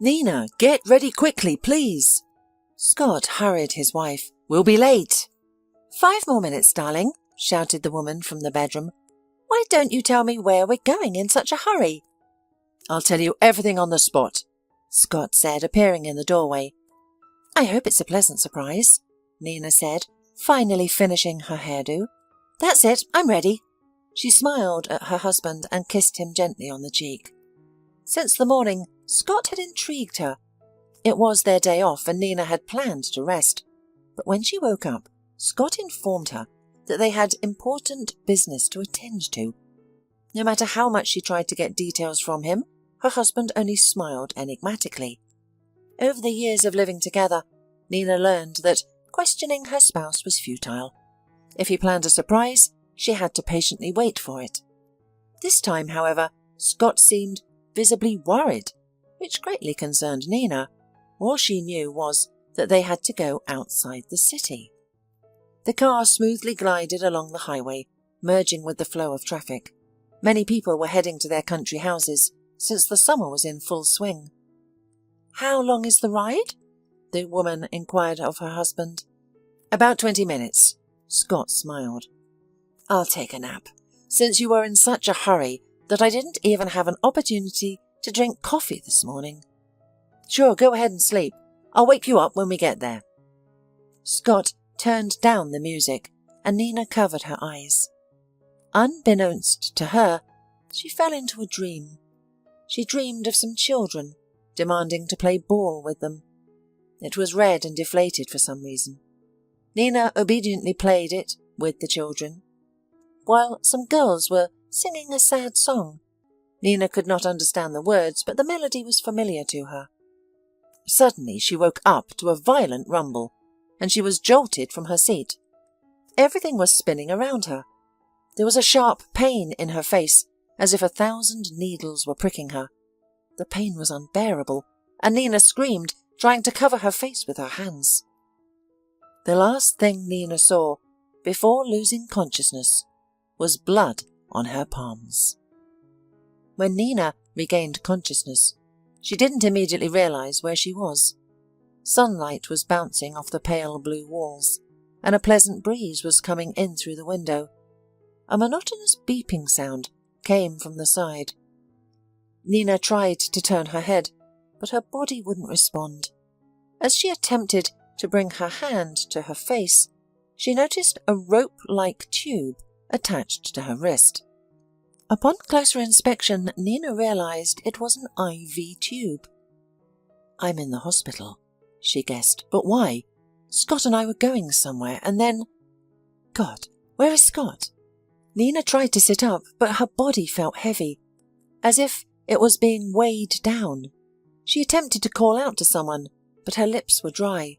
Nina, get ready quickly, please. Scott hurried his wife. We'll be late. 5 more minutes, darling, shouted the woman from the bedroom. Why don't you tell me where we're going in such a hurry? I'll tell you everything on the spot, Scott said, appearing in the doorway. I hope it's a pleasant surprise, Nina said, finally finishing her hairdo. That's it, I'm ready. She smiled at her husband and kissed him gently on the cheek. Since the morning, Scott had intrigued her. It was their day off and Nina had planned to rest. But when she woke up, Scott informed her that they had important business to attend to. No matter how much she tried to get details from him, her husband only smiled enigmatically. Over the years of living together, Nina learned that questioning her spouse was futile. If he planned a surprise, she had to patiently wait for it. This time, however, Scott seemed visibly worried, which greatly concerned Nina. All she knew was that they had to go outside the city. The car smoothly glided along the highway, merging with the flow of traffic. Many people were heading to their country houses, since the summer was in full swing. How long is the ride? The woman inquired of her husband. About 20 minutes, Scott smiled. I'll take a nap, since you were in such a hurry that I didn't even have an opportunity to drink coffee this morning. Sure, go ahead and sleep. I'll wake you up when we get there. Scott turned down the music, and Nina covered her eyes. Unbeknownst to her, she fell into a dream. She dreamed of some children, demanding to play ball with them. It was red and deflated for some reason. Nina obediently played it with the children, while some girls were singing a sad song. Nina could not understand the words, but the melody was familiar to her. Suddenly she woke up to a violent rumble, and she was jolted from her seat. Everything was spinning around her. There was a sharp pain in her face, as if 1,000 needles were pricking her. The pain was unbearable, and Nina screamed, trying to cover her face with her hands. The last thing Nina saw, before losing consciousness, was blood on her palms. When Nina regained consciousness, she didn't immediately realize where she was. Sunlight was bouncing off the pale blue walls, and a pleasant breeze was coming in through the window. A monotonous beeping sound came from the side. Nina tried to turn her head, but her body wouldn't respond. As she attempted to bring her hand to her face, she noticed a rope-like tube attached to her wrist. Upon closer inspection, Nina realized it was an IV tube. I'm in the hospital, she guessed. But why? Scott and I were going somewhere, and then... God, where is Scott? Nina tried to sit up, but her body felt heavy, as if it was being weighed down. She attempted to call out to someone, but her lips were dry.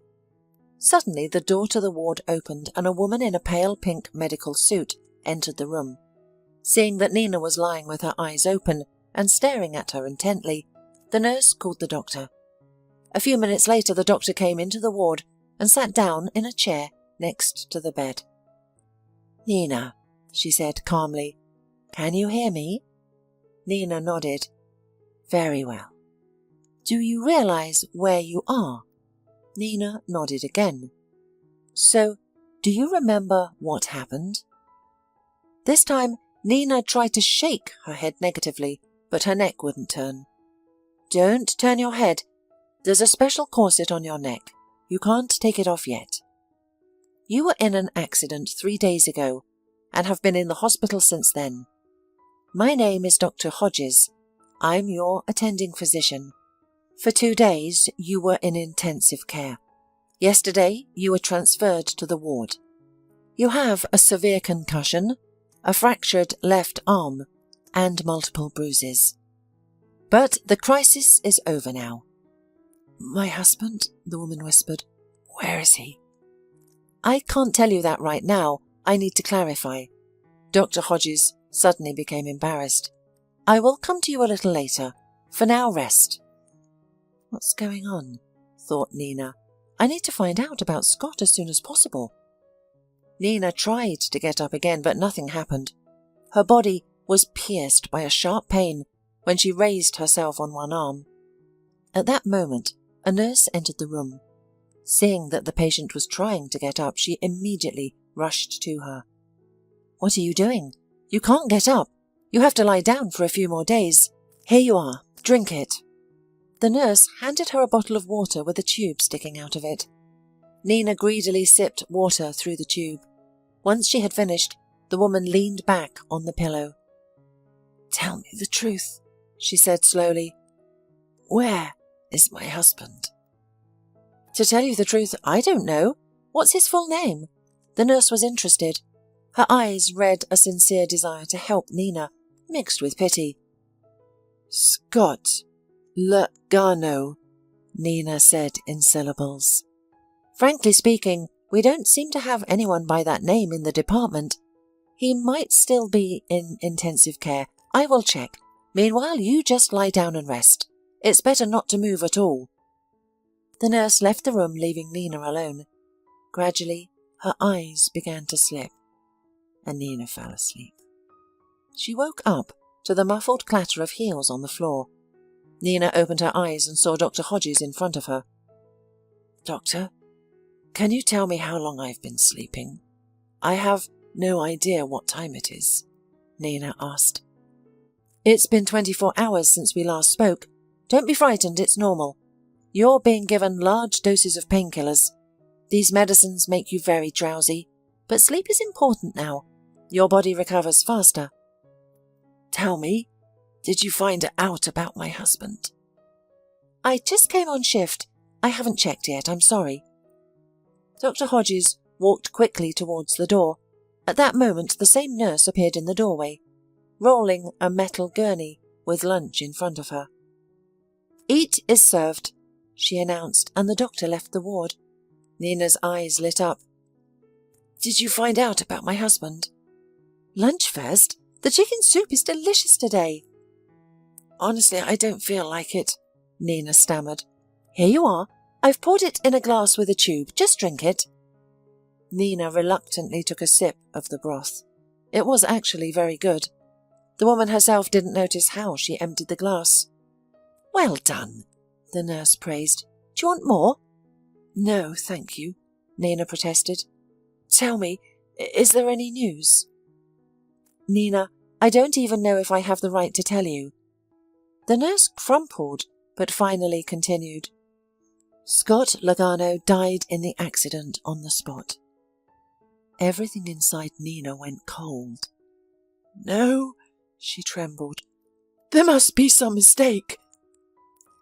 Suddenly the door to the ward opened, and a woman in a pale pink medical suit entered the room. Seeing that Nina was lying with her eyes open and staring at her intently, the nurse called the doctor. A few minutes later the doctor came into the ward and sat down in a chair next to the bed. Nina, she said calmly, can you hear me? Nina nodded. Very well. Do you realize where you are? Nina nodded again. So, do you remember what happened? This time, Nina tried to shake her head negatively, but her neck wouldn't turn. Don't turn your head. There's a special corset on your neck. You can't take it off yet. You were in an accident 3 days ago and have been in the hospital since then. My name is Dr. Hodges. I'm your attending physician. For 2 days, you were in intensive care. Yesterday, you were transferred to the ward. You have a severe concussion, a fractured left arm, and multiple bruises. But the crisis is over now. My husband, the woman whispered. Where is he? I can't tell you that right now. I need to clarify. Dr. Hodges suddenly became embarrassed. I will come to you a little later. For now, rest. What's going on? Thought Nina. I need to find out about Scott as soon as possible. Nina tried to get up again, but nothing happened. Her body was pierced by a sharp pain when she raised herself on one arm. At that moment, a nurse entered the room. Seeing that the patient was trying to get up, she immediately rushed to her. "What are you doing? You can't get up. You have to lie down for a few more days. Here you are. Drink it." The nurse handed her a bottle of water with a tube sticking out of it. Nina greedily sipped water through the tube. Once she had finished, the woman leaned back on the pillow. "Tell me the truth," she said slowly. "Where is my husband?" "To tell you the truth, I don't know. What's his full name?" The nurse was interested. Her eyes read a sincere desire to help Nina, mixed with pity. "Scott Logano," Nina said in syllables. "Frankly speaking, we don't seem to have anyone by that name in the department. He might still be in intensive care. I will check. Meanwhile, you just lie down and rest. It's better not to move at all." The nurse left the room, leaving Nina alone. Gradually, her eyes began to slip, and Nina fell asleep. She woke up to the muffled clatter of heels on the floor. Nina opened her eyes and saw Dr. Hodges in front of her. "Doctor, can you tell me how long I've been sleeping? I have no idea what time it is," Nina asked. "It's been 24 hours since we last spoke. Don't be frightened, it's normal. You're being given large doses of painkillers. These medicines make you very drowsy, but sleep is important now. Your body recovers faster." "Tell me, did you find out about my husband?" "I just came on shift. I haven't checked yet, I'm sorry." Dr. Hodges walked quickly towards the door. At that moment, the same nurse appeared in the doorway, rolling a metal gurney with lunch in front of her. "Eat is served," she announced, and the doctor left the ward. Nina's eyes lit up. "Did you find out about my husband?" "Lunch first? The chicken soup is delicious today." "Honestly, I don't feel like it," Nina stammered. "Here you are. I've poured it in a glass with a tube. Just drink it." Nina reluctantly took a sip of the broth. It was actually very good. The woman herself didn't notice how she emptied the glass. "Well done," the nurse praised. "Do you want more?" "No, thank you," Nina protested. "Tell me, is there any news?" "Nina, I don't even know if I have the right to tell you." The nurse crumpled, but finally continued. "Scott Logano died in the accident on the spot." Everything inside Nina went cold. "No," she trembled. "There must be some mistake."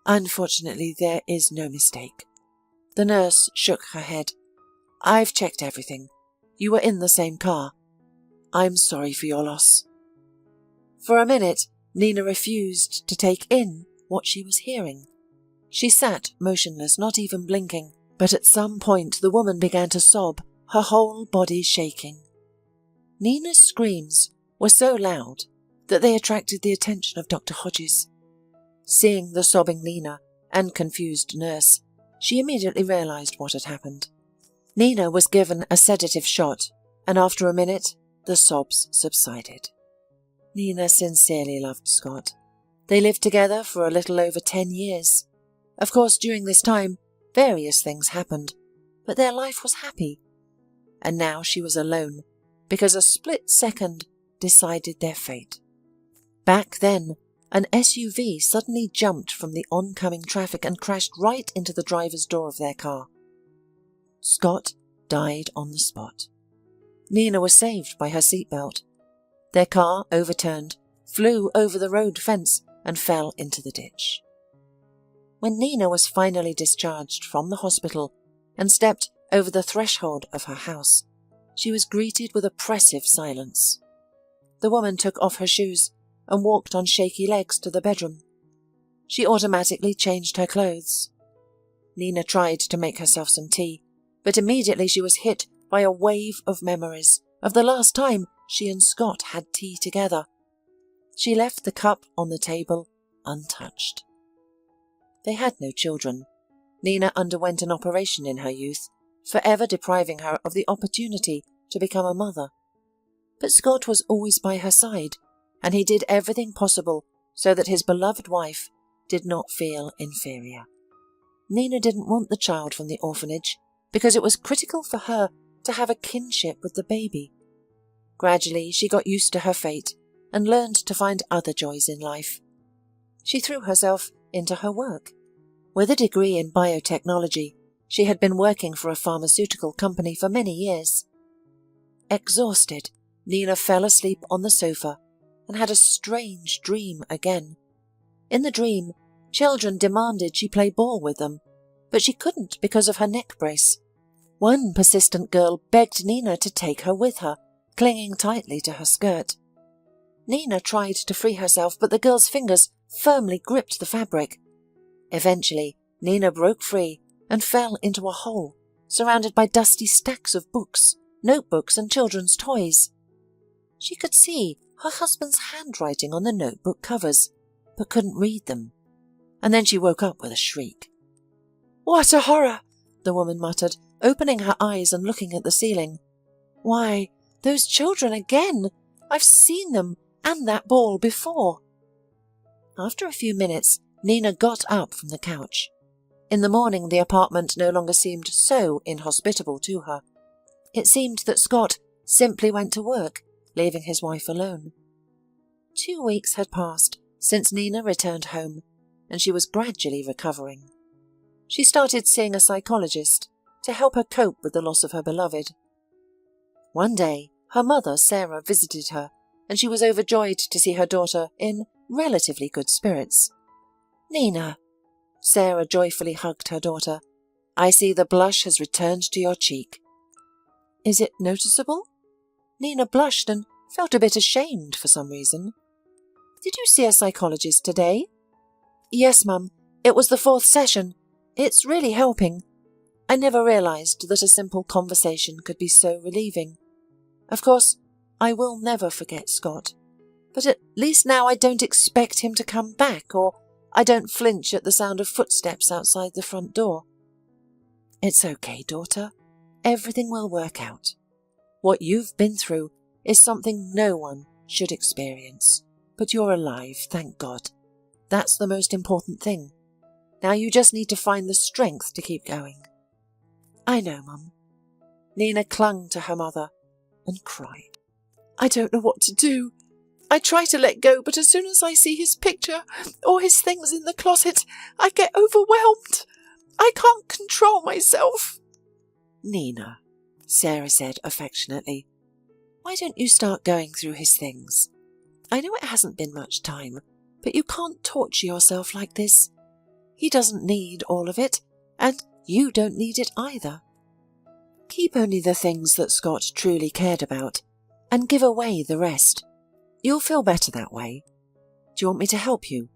"Unfortunately, there is no mistake." The nurse shook her head. "I've checked everything. You were in the same car. I'm sorry for your loss." For a minute, Nina refused to take in what she was hearing. She sat motionless, not even blinking, but at some point the woman began to sob, her whole body shaking. Nina's screams were so loud that they attracted the attention of Dr. Hodges. Seeing the sobbing Nina and confused nurse, she immediately realized what had happened. Nina was given a sedative shot, and after a minute, the sobs subsided. Nina sincerely loved Scott. They lived together for a little over 10 years. Of course, during this time, various things happened, but their life was happy. And now she was alone, because a split second decided their fate. Back then, an SUV suddenly jumped from the oncoming traffic and crashed right into the driver's door of their car. Scott died on the spot. Nina was saved by her seatbelt. Their car overturned, flew over the road fence, and fell into the ditch. When Nina was finally discharged from the hospital and stepped over the threshold of her house, she was greeted with oppressive silence. The woman took off her shoes and walked on shaky legs to the bedroom. She automatically changed her clothes. Nina tried to make herself some tea, but immediately she was hit by a wave of memories of the last time she and Scott had tea together. She left the cup on the table untouched. They had no children. Nina underwent an operation in her youth, forever depriving her of the opportunity to become a mother. But Scott was always by her side, and he did everything possible so that his beloved wife did not feel inferior. Nina didn't want the child from the orphanage because it was critical for her to have a kinship with the baby. Gradually, she got used to her fate and learned to find other joys in life. She threw herself into her work. With a degree in biotechnology, she had been working for a pharmaceutical company for many years. Exhausted, Nina fell asleep on the sofa and had a strange dream again. In the dream, children demanded she play ball with them, but she couldn't because of her neck brace. One persistent girl begged Nina to take her with her, clinging tightly to her skirt. Nina tried to free herself, but the girl's fingers firmly gripped the fabric. Eventually, Nina broke free and fell into a hole, surrounded by dusty stacks of books, notebooks, and children's toys. She could see her husband's handwriting on the notebook covers, but couldn't read them. And then she woke up with a shriek. "What a horror!" the woman muttered, opening her eyes and looking at the ceiling. "Why, those children again! I've seen them and that ball before." After a few minutes, Nina got up from the couch. In the morning, the apartment no longer seemed so inhospitable to her. It seemed that Scott simply went to work, leaving his wife alone. 2 weeks had passed since Nina returned home, and she was gradually recovering. She started seeing a psychologist to help her cope with the loss of her beloved. One day, her mother, Sarah, visited her, and she was overjoyed to see her daughter in relatively good spirits. "Nina," Sarah joyfully hugged her daughter, "I see the blush has returned to your cheek." "Is it noticeable?" Nina blushed and felt a bit ashamed for some reason. "Did you see a psychologist today?" "Yes, Mum. It was the 4th session. It's really helping. I never realized that a simple conversation could be so relieving. Of course, I will never forget Scott, but at least now I don't expect him to come back, or I don't flinch at the sound of footsteps outside the front door." "It's okay, daughter. Everything will work out. What you've been through is something no one should experience, but you're alive, thank God. That's the most important thing. Now you just need to find the strength to keep going." "I know, Mum." Nina clung to her mother and cried. "I don't know what to do. I try to let go, but as soon as I see his picture or his things in the closet, I get overwhelmed. I can't control myself." "Nina," Sarah said affectionately, "why don't you start going through his things? I know it hasn't been much time, but you can't torture yourself like this. He doesn't need all of it, and you don't need it either. Keep only the things that Scott truly cared about, and give away the rest. You'll feel better that way. Do you want me to help you?"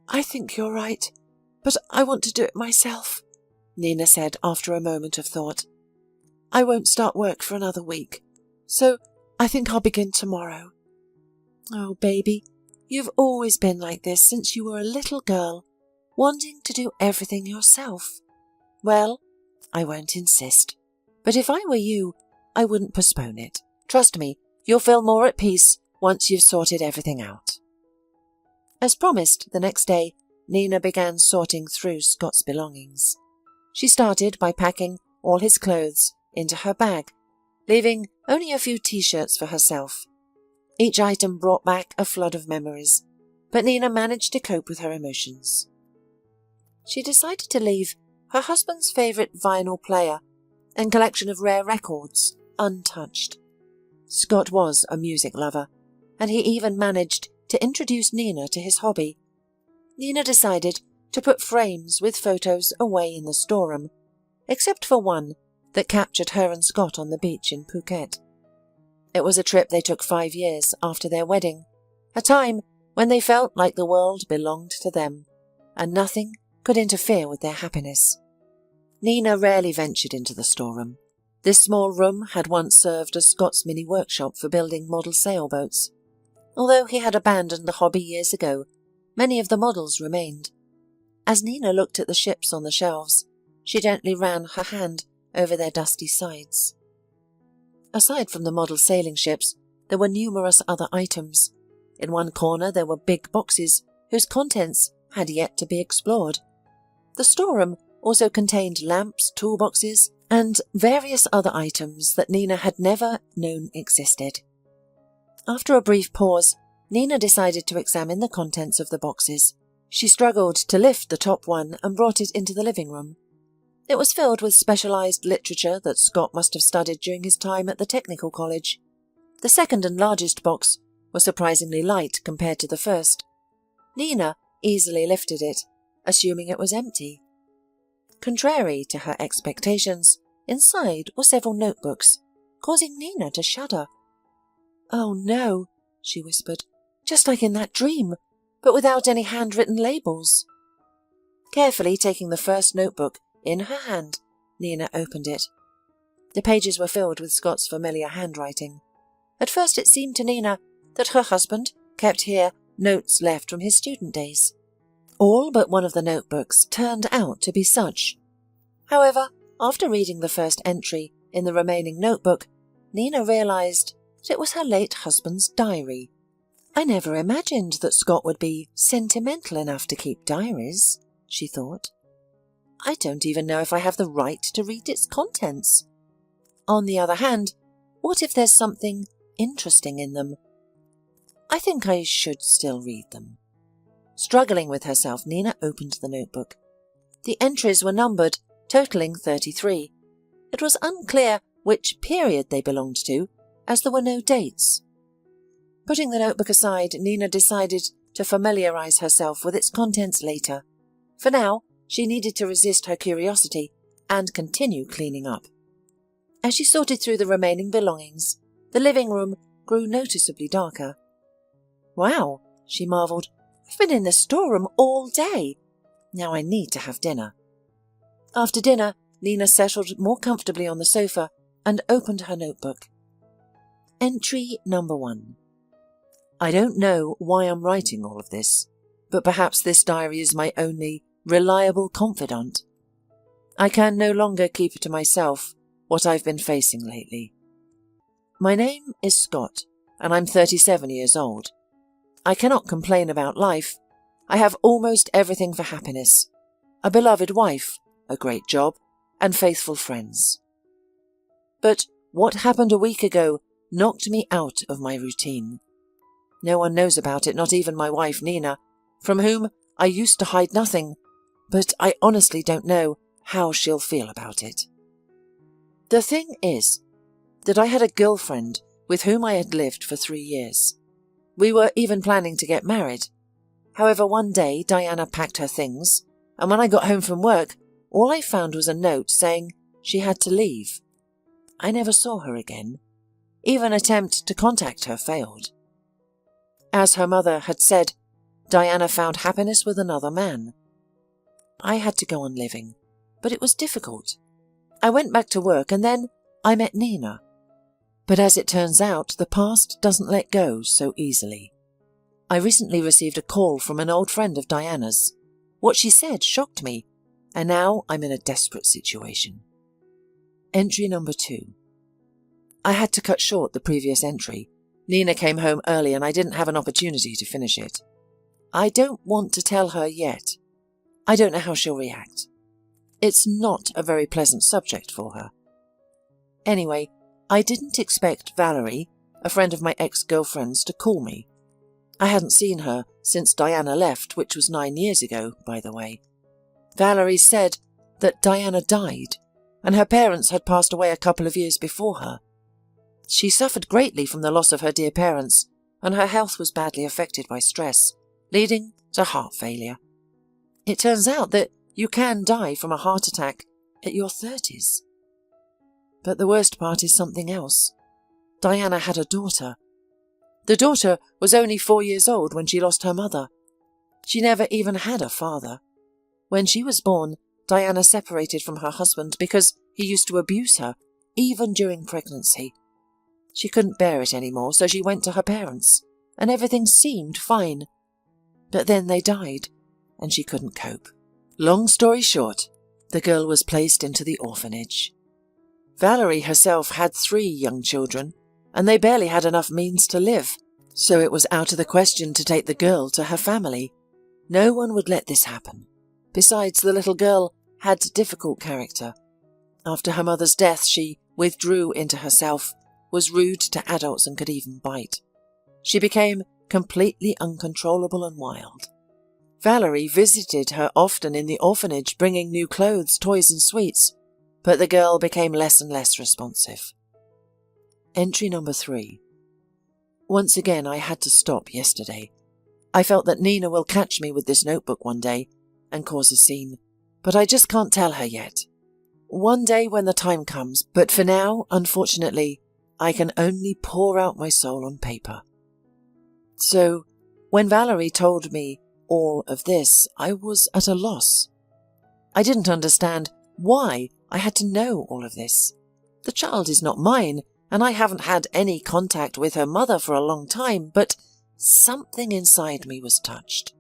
"I think you're right, but I want to do it myself," Nina said after a moment of thought. "I won't start work for another week, so I think I'll begin tomorrow." "Oh, baby, you've always been like this since you were a little girl, wanting to do everything yourself. Well, I won't insist, but if I were you, I wouldn't postpone it. Trust me, you'll feel more at peace once you've sorted everything out." As promised, the next day, Nina began sorting through Scott's belongings. She started by packing all his clothes into her bag, leaving only a few t-shirts for herself. Each item brought back a flood of memories, but Nina managed to cope with her emotions. She decided to leave her husband's favourite vinyl player and collection of rare records untouched. Scott was a music lover, and he even managed to introduce Nina to his hobby. Nina decided to put frames with photos away in the storeroom, except for one that captured her and Scott on the beach in Phuket. It was a trip they took 5 years after their wedding, a time when they felt like the world belonged to them, and nothing could interfere with their happiness. Nina rarely ventured into the storeroom. This small room had once served as Scott's mini workshop for building model sailboats. Although he had abandoned the hobby years ago, many of the models remained. As Nina looked at the ships on the shelves, she gently ran her hand over their dusty sides. Aside from the model sailing ships, there were numerous other items. In one corner there were big boxes whose contents had yet to be explored. The storeroom also contained lamps, toolboxes, and various other items that Nina had never known existed. After a brief pause, Nina decided to examine the contents of the boxes. She struggled to lift the top one and brought it into the living room. It was filled with specialized literature that Scott must have studied during his time at the technical college. The second and largest box was surprisingly light compared to the first. Nina easily lifted it, assuming it was empty. Contrary to her expectations, inside were several notebooks, causing Nina to shudder. "Oh no," she whispered, "just like in that dream, but without any handwritten labels." Carefully taking the first notebook in her hand, Nina opened it. The pages were filled with Scott's familiar handwriting. At first it seemed to Nina that her husband kept here notes left from his student days. All but one of the notebooks turned out to be such. However, after reading the first entry in the remaining notebook, Nina realized that it was her late husband's diary. "I never imagined that Scott would be sentimental enough to keep diaries," she thought. "I don't even know if I have the right to read its contents. On the other hand, what if there's something interesting in them? I think I should still read them." Struggling with herself, Nina opened the notebook. The entries were numbered, totaling 33. It was unclear which period they belonged to, as there were no dates. Putting the notebook aside, Nina decided to familiarize herself with its contents later. For now, she needed to resist her curiosity and continue cleaning up. As she sorted through the remaining belongings, the living room grew noticeably darker. "Wow," she marveled, "I've been in the storeroom all day. Now I need to have dinner." After dinner, Nina settled more comfortably on the sofa and opened her notebook. Entry number 1. "I don't know why I'm writing all of this, but perhaps this diary is my only reliable confidant. I can no longer keep to myself what I've been facing lately. My name is Scott, and I'm 37 years old. I cannot complain about life. I have almost everything for happiness: a beloved wife, a great job, and faithful friends. But what happened a week ago knocked me out of my routine. No one knows about it, not even my wife Nina, from whom I used to hide nothing, but I honestly don't know how she'll feel about it. The thing is that I had a girlfriend with whom I had lived for 3 years. We were even planning to get married. However, one day Diana packed her things, and when I got home from work, all I found was a note saying she had to leave. I never saw her again. Even attempt to contact her failed. As her mother had said, Diana found happiness with another man. I had to go on living, but it was difficult. I went back to work and then I met Nina. But as it turns out, the past doesn't let go so easily. I recently received a call from an old friend of Diana's. What she said shocked me, and now I'm in a desperate situation." Entry number 2. I had to cut short the previous entry. Nina came home early and I didn't have an opportunity to finish it. I don't want to tell her yet. I don't know how she'll react. It's not a very pleasant subject for her. Anyway, I didn't expect Valerie, a friend of my ex-girlfriend's, to call me. I hadn't seen her since Diana left, which was 9 years ago, by the way. Valerie said that Diana died, and her parents had passed away a couple of years before her. She suffered greatly from the loss of her dear parents, and her health was badly affected by stress, leading to heart failure. It turns out that you can die from a heart attack at your 30s. But the worst part is something else. Diana had a daughter. The daughter was only 4 years old when she lost her mother. She never even had a father. When she was born, Diana separated from her husband because he used to abuse her, even during pregnancy. She couldn't bear it anymore, so she went to her parents, and everything seemed fine. But then they died, and she couldn't cope. Long story short, the girl was placed into the orphanage. Valerie herself had 3 young children, and they barely had enough means to live, so it was out of the question to take the girl to her family. No one would let this happen. Besides, the little girl had difficult character. After her mother's death, she withdrew into herself, was rude to adults and could even bite. She became completely uncontrollable and wild. Valerie visited her often in the orphanage, bringing new clothes, toys and sweets, but the girl became less and less responsive. Entry number 3. Once again, I had to stop yesterday. I felt that Nina will catch me with this notebook one day and cause a scene, but I just can't tell her yet. One day when the time comes, but for now, unfortunately, I can only pour out my soul on paper. So, when Valerie told me all of this, I was at a loss. I didn't understand why I had to know all of this. The child is not mine, and I haven't had any contact with her mother for a long time, but something inside me was touched.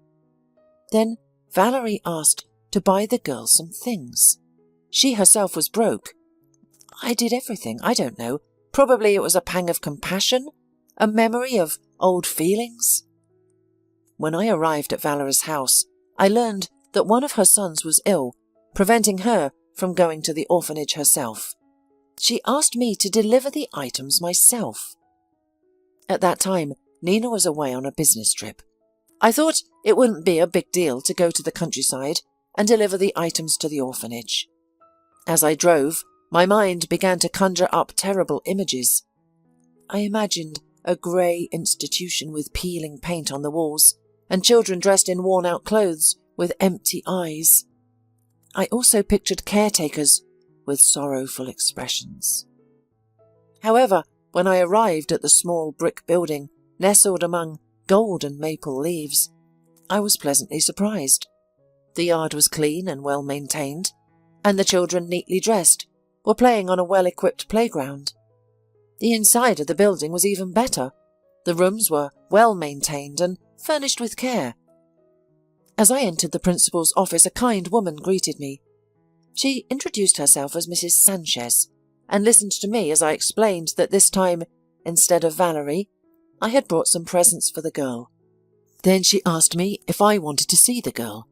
Then Valerie asked to buy the girl some things. She herself was broke. I did everything, I don't know. Probably it was a pang of compassion, a memory of old feelings. When I arrived at Valerie's house, I learned that one of her sons was ill, preventing her from going to the orphanage herself. She asked me to deliver the items myself. At that time, Nina was away on a business trip. I thought it wouldn't be a big deal to go to the countryside and deliver the items to the orphanage. As I drove, my mind began to conjure up terrible images. I imagined a grey institution with peeling paint on the walls and children dressed in worn-out clothes with empty eyes. I also pictured caretakers with sorrowful expressions. However, when I arrived at the small brick building nestled among golden maple leaves, I was pleasantly surprised. The yard was clean and well maintained, and the children, neatly dressed, were playing on a well-equipped playground. The inside of the building was even better. The rooms were well maintained and furnished with care. As I entered the principal's office, a kind woman greeted me. She introduced herself as Mrs. Sanchez and listened to me as I explained that this time, instead of Valerie, I had brought some presents for the girl. Then she asked me if I wanted to see the girl.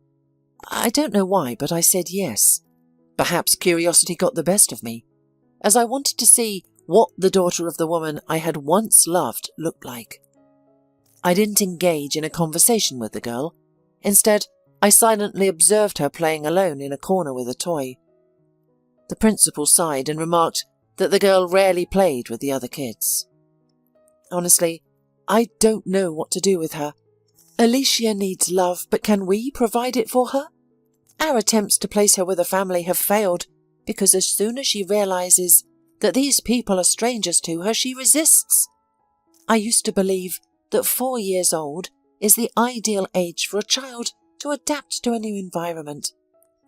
I don't know why, but I said yes. Perhaps curiosity got the best of me, as I wanted to see what the daughter of the woman I had once loved looked like. I didn't engage in a conversation with the girl. Instead, I silently observed her playing alone in a corner with a toy. The principal sighed and remarked that the girl rarely played with the other kids. Honestly, I don't know what to do with her. Alicia needs love, but can we provide it for her? Our attempts to place her with a family have failed because as soon as she realizes that these people are strangers to her, she resists. I used to believe that 4 years old is the ideal age for a child to adapt to a new environment.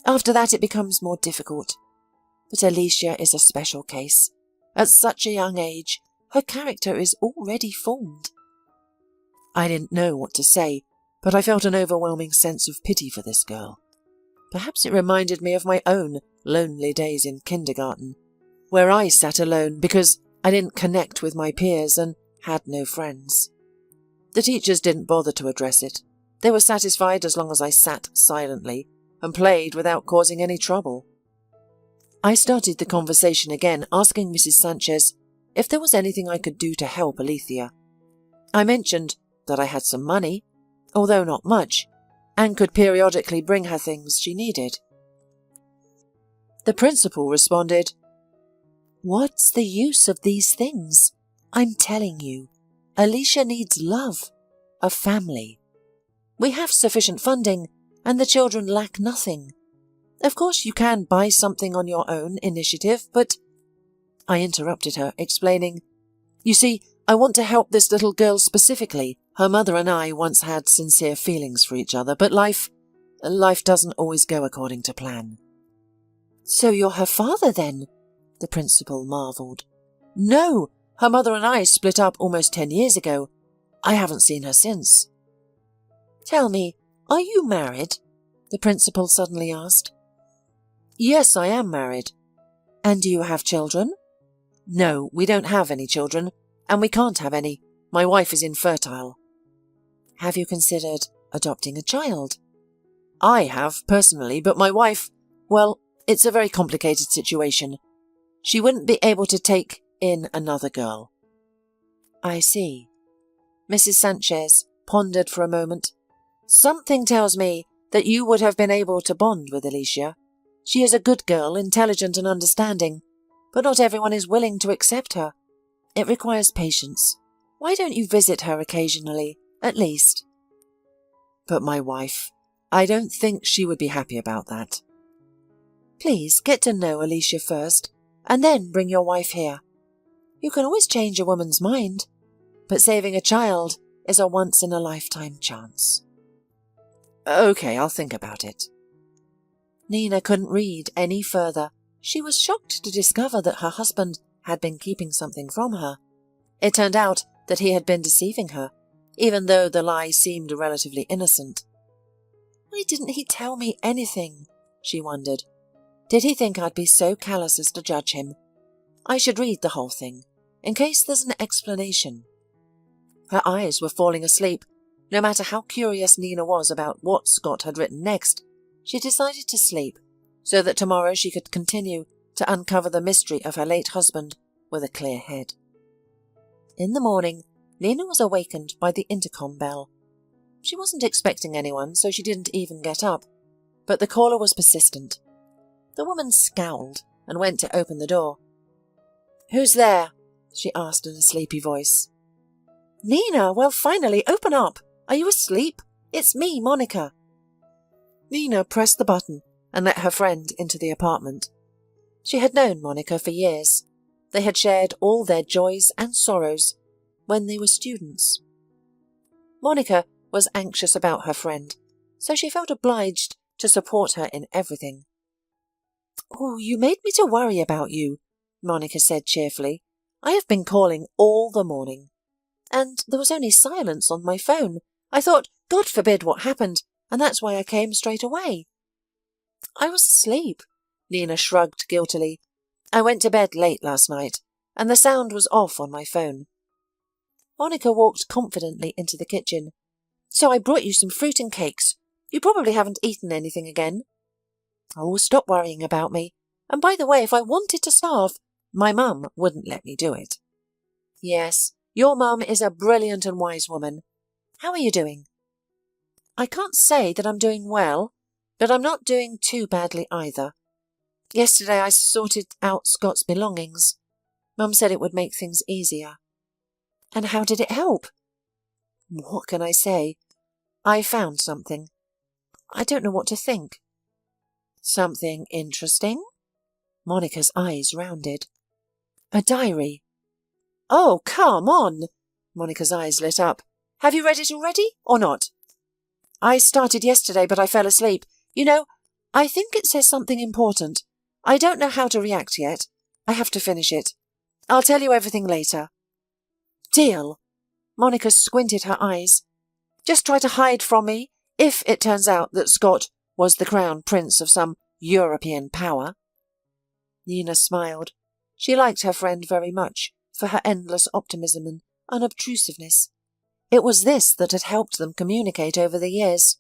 After that, it becomes more difficult. But Alicia is a special case. At such a young age, her character is already formed. I didn't know what to say, but I felt an overwhelming sense of pity for this girl. Perhaps it reminded me of my own lonely days in kindergarten, where I sat alone because I didn't connect with my peers and had no friends. The teachers didn't bother to address it. They were satisfied as long as I sat silently and played without causing any trouble. I started the conversation again, asking Mrs. Sanchez if there was anything I could do to help Alethea. I mentioned that I had some money, although not much, and could periodically bring her things she needed. The principal responded, "What's the use of these things? I'm telling you, Alicia needs love, a family. We have sufficient funding, and the children lack nothing. Of course you can buy something on your own initiative, but—" I interrupted her, explaining, "You see, I want to help this little girl specifically. Her mother and I once had sincere feelings for each other, but life doesn't always go according to plan." "So you're her father, then?" the principal marvelled. "No, her mother and I split up almost 10 years ago. I haven't seen her since." "Tell me, are you married?" the principal suddenly asked. "Yes, I am married." "And do you have children?" "No, we don't have any children, and we can't have any. My wife is infertile." "Have you considered adopting a child?" I have, personally, but my wife, well, it's a very complicated situation. She wouldn't be able to take in another girl. I see. Mrs. Sanchez pondered for a moment. Something tells me that you would have been able to bond with Alicia. She is a good girl, intelligent and understanding, but not everyone is willing to accept her. It requires patience. Why don't you visit her occasionally, at least? But my wife, I don't think she would be happy about that. Please get to know Alicia first, and then bring your wife here. You can always change a woman's mind, but saving a child is a once-in-a-lifetime chance. Okay, I'll think about it. Nina couldn't read any further. She was shocked to discover that her husband had been keeping something from her. It turned out that he had been deceiving her, even though the lie seemed relatively innocent. Why didn't he tell me anything? She wondered. Did he think I'd be so callous as to judge him? I should read the whole thing, in case there's an explanation. Her eyes were falling asleep. No matter how curious Nina was about what Scott had written next, she decided to sleep, so that tomorrow she could continue to uncover the mystery of her late husband with a clear head. In the morning, Nina was awakened by the intercom bell. She wasn't expecting anyone, so she didn't even get up, but the caller was persistent. The woman scowled and went to open the door. "Who's there?" she asked in a sleepy voice. "Nina, well, finally, open up. Are you asleep? It's me, Monica." Nina pressed the button and let her friend into the apartment. She had known Monica for years. They had shared all their joys and sorrows when they were students. Monica was anxious about her friend, so she felt obliged to support her in everything. "Oh, you made me to worry about you," Monica said cheerfully. "I have been calling all the morning, and there was only silence on my phone. I thought, God forbid what happened, and that's why I came straight away." "I was asleep," Nina shrugged guiltily. "I went to bed late last night, and the sound was off on my phone." Monica walked confidently into the kitchen. "So I brought you some fruit and cakes. You probably haven't eaten anything again." "Oh, stop worrying about me. And by the way, if I wanted to starve, my mum wouldn't let me do it." "Yes, your mum is a brilliant and wise woman. How are you doing?" "I can't say that I'm doing well, but I'm not doing too badly either. Yesterday I sorted out Scott's belongings. Mum said it would make things easier." "And how did it help?" "What can I say? I found something. I don't know what to think." "Something interesting?" Monica's eyes rounded. "A diary." "Oh, come on!" Monica's eyes lit up. "Have you read it already, or not?" "I started yesterday, but I fell asleep. You know, I think it says something important. I don't know how to react yet. I have to finish it. I'll tell you everything later." "Deal." Monica squinted her eyes. "Just try to hide from me, if it turns out that Scott was the crown prince of some European power." Nina smiled. She liked her friend very much for her endless optimism and unobtrusiveness. It was this that had helped them communicate over the years.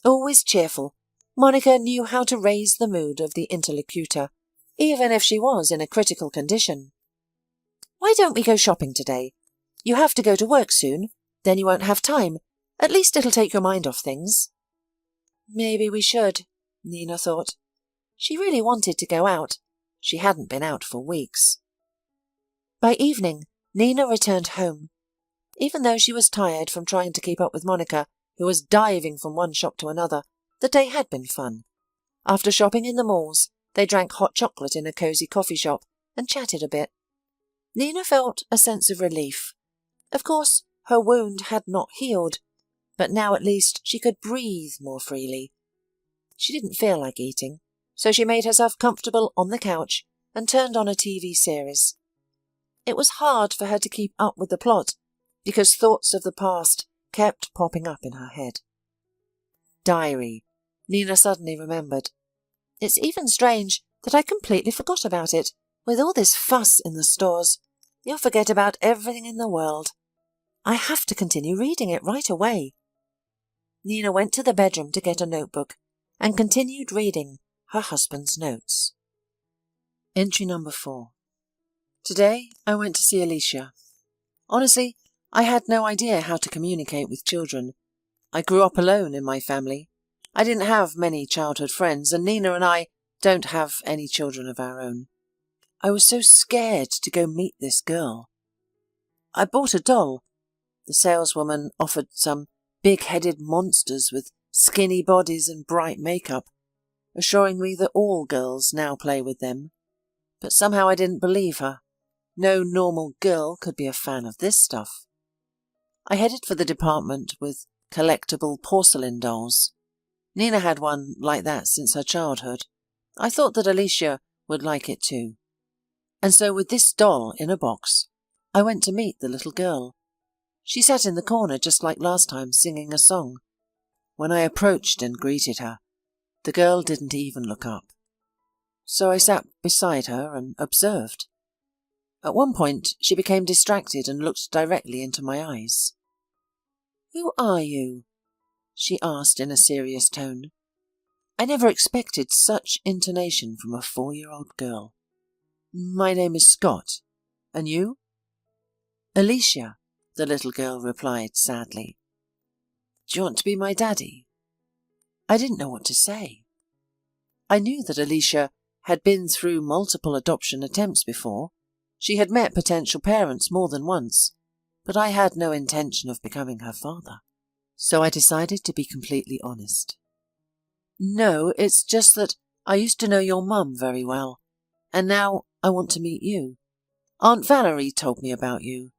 Always cheerful, Monica knew how to raise the mood of the interlocutor, even if she was in a critical condition. "Why don't we go shopping today? You have to go to work soon. Then you won't have time. At least it'll take your mind off things." Maybe we should, Nina thought. She really wanted to go out. She hadn't been out for weeks. By evening, Nina returned home. Even though she was tired from trying to keep up with Monica, who was diving from one shop to another, the day had been fun. After shopping in the malls, they drank hot chocolate in a cosy coffee shop and chatted a bit. Nina felt a sense of relief. Of course, her wound had not healed, but now at least she could breathe more freely. She didn't feel like eating, so she made herself comfortable on the couch and turned on a TV series. It was hard for her to keep up with the plot, because thoughts of the past kept popping up in her head. Diary, Nina suddenly remembered. It's even strange that I completely forgot about it. With all this fuss in the stores, you'll forget about everything in the world. I have to continue reading it right away. Nina went to the bedroom to get a notebook and continued reading her husband's notes. Entry number 4. Today I went to see Alicia. Honestly, I had no idea how to communicate with children. I grew up alone in my family. I didn't have many childhood friends, and Nina and I don't have any children of our own. I was so scared to go meet this girl. I bought a doll. The saleswoman offered some big-headed monsters with skinny bodies and bright makeup, assuring me that all girls now play with them. But somehow I didn't believe her. No normal girl could be a fan of this stuff. I headed for the department with collectible porcelain dolls. Nina had one like that since her childhood. I thought that Alicia would like it too. And so with this doll in a box, I went to meet the little girl. She sat in the corner just like last time, singing a song. When I approached and greeted her, the girl didn't even look up. So I sat beside her and observed. At one point, she became distracted and looked directly into my eyes. "Who are you?" she asked in a serious tone. I never expected such intonation from a 4-year-old girl. "My name is Scott. And you?" "Alicia," the little girl replied sadly. "Do you want to be my daddy?" I didn't know what to say. I knew that Alicia had been through multiple adoption attempts before. She had met potential parents more than once, but I had no intention of becoming her father. So I decided to be completely honest. "No, it's just that I used to know your mum very well, and now I want to meet you. Aunt Valerie told me about you."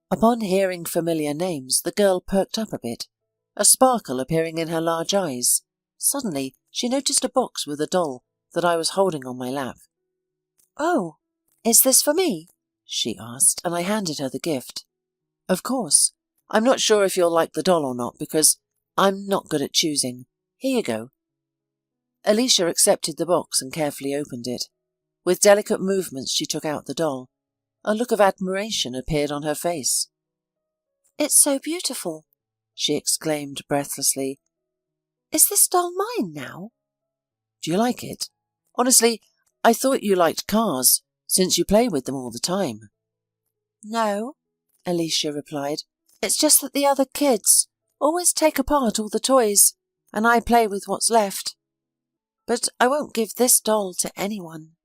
Upon hearing familiar names, the girl perked up a bit, a sparkle appearing in her large eyes. Suddenly, she noticed a box with a doll that I was holding on my lap. "Oh, is this for me?" she asked, and I handed her the gift. "Of course. I'm not sure if you'll like the doll or not, because I'm not good at choosing. Here you go." Alicia accepted the box and carefully opened it. With delicate movements, she took out the doll. A look of admiration appeared on her face. "It's so beautiful," she exclaimed breathlessly. "Is this doll mine now?" "Do you like it? Honestly, I thought you liked cars, since you play with them all the time." "No," Alicia replied. "It's just that the other kids always take apart all the toys, and I play with what's left. But I won't give this doll to anyone."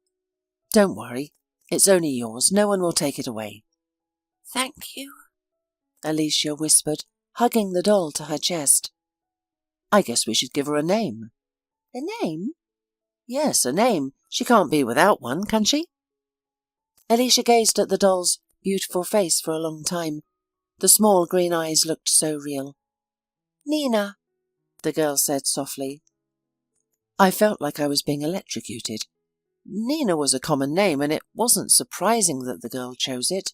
"Don't worry. It's only yours. No one will take it away." "Thank you," Alicia whispered, hugging the doll to her chest. "I guess we should give her a name." "A name?" "Yes, a name. She can't be without one, can she?" Alicia gazed at the doll's beautiful face for a long time. The small green eyes looked so real. "Nina," the girl said softly. I felt like I was being electrocuted. Nina was a common name, and it wasn't surprising that the girl chose it,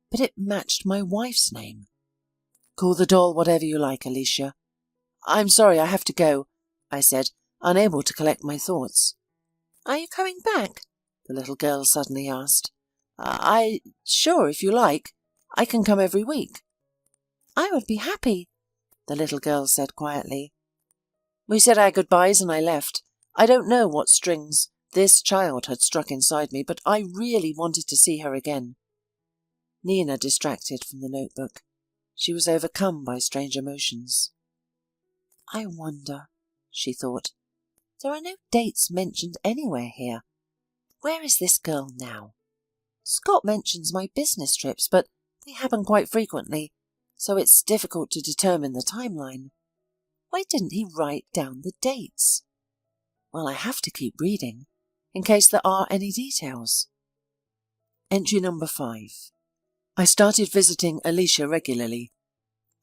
but it matched my wife's name. "Call the doll whatever you like, Alicia." "I'm sorry, I have to go," I said, unable to collect my thoughts. "Are you coming back?" the little girl suddenly asked. Sure, if you like. I can come every week." "I would be happy," the little girl said quietly. We said our goodbyes and I left. I don't know what strings this child had struck inside me, but I really wanted to see her again. Nina distracted from the notebook. She was overcome by strange emotions. "I wonder," she thought. "There are no dates mentioned anywhere here. Where is this girl now? Scott mentions my business trips, but they happen quite frequently, so it's difficult to determine the timeline. Why didn't he write down the dates? Well, I have to keep reading, in case there are any details." Entry number 5. I started visiting Alicia regularly.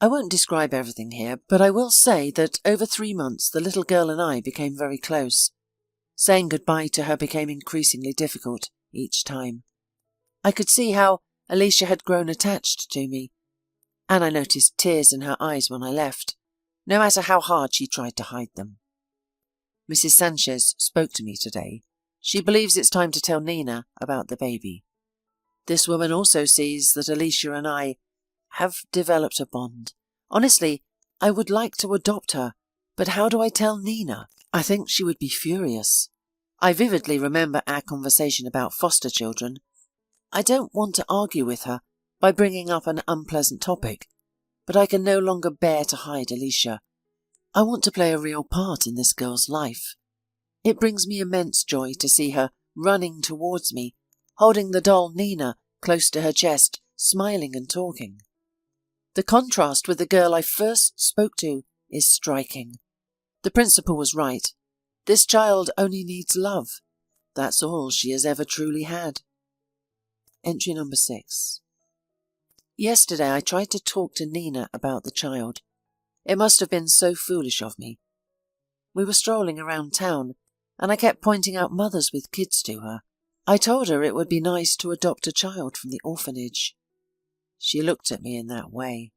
I won't describe everything here, but I will say that over 3 months the little girl and I became very close. Saying goodbye to her became increasingly difficult each time. I could see how Alicia had grown attached to me, and I noticed tears in her eyes when I left, no matter how hard she tried to hide them. Mrs. Sanchez spoke to me today. She believes it's time to tell Nina about the baby. This woman also sees that Alicia and I have developed a bond. Honestly, I would like to adopt her, but how do I tell Nina? I think she would be furious. I vividly remember our conversation about foster children. I don't want to argue with her by bringing up an unpleasant topic, but I can no longer bear to hide Alicia. I want to play a real part in this girl's life. It brings me immense joy to see her running towards me, holding the doll Nina close to her chest, smiling and talking. The contrast with the girl I first spoke to is striking. The principal was right. This child only needs love. That's all she has ever truly had. Entry number 6. Yesterday I tried to talk to Nina about the child. It must have been so foolish of me. We were strolling around town, and I kept pointing out mothers with kids to her. I told her it would be nice to adopt a child from the orphanage. She looked at me in that way,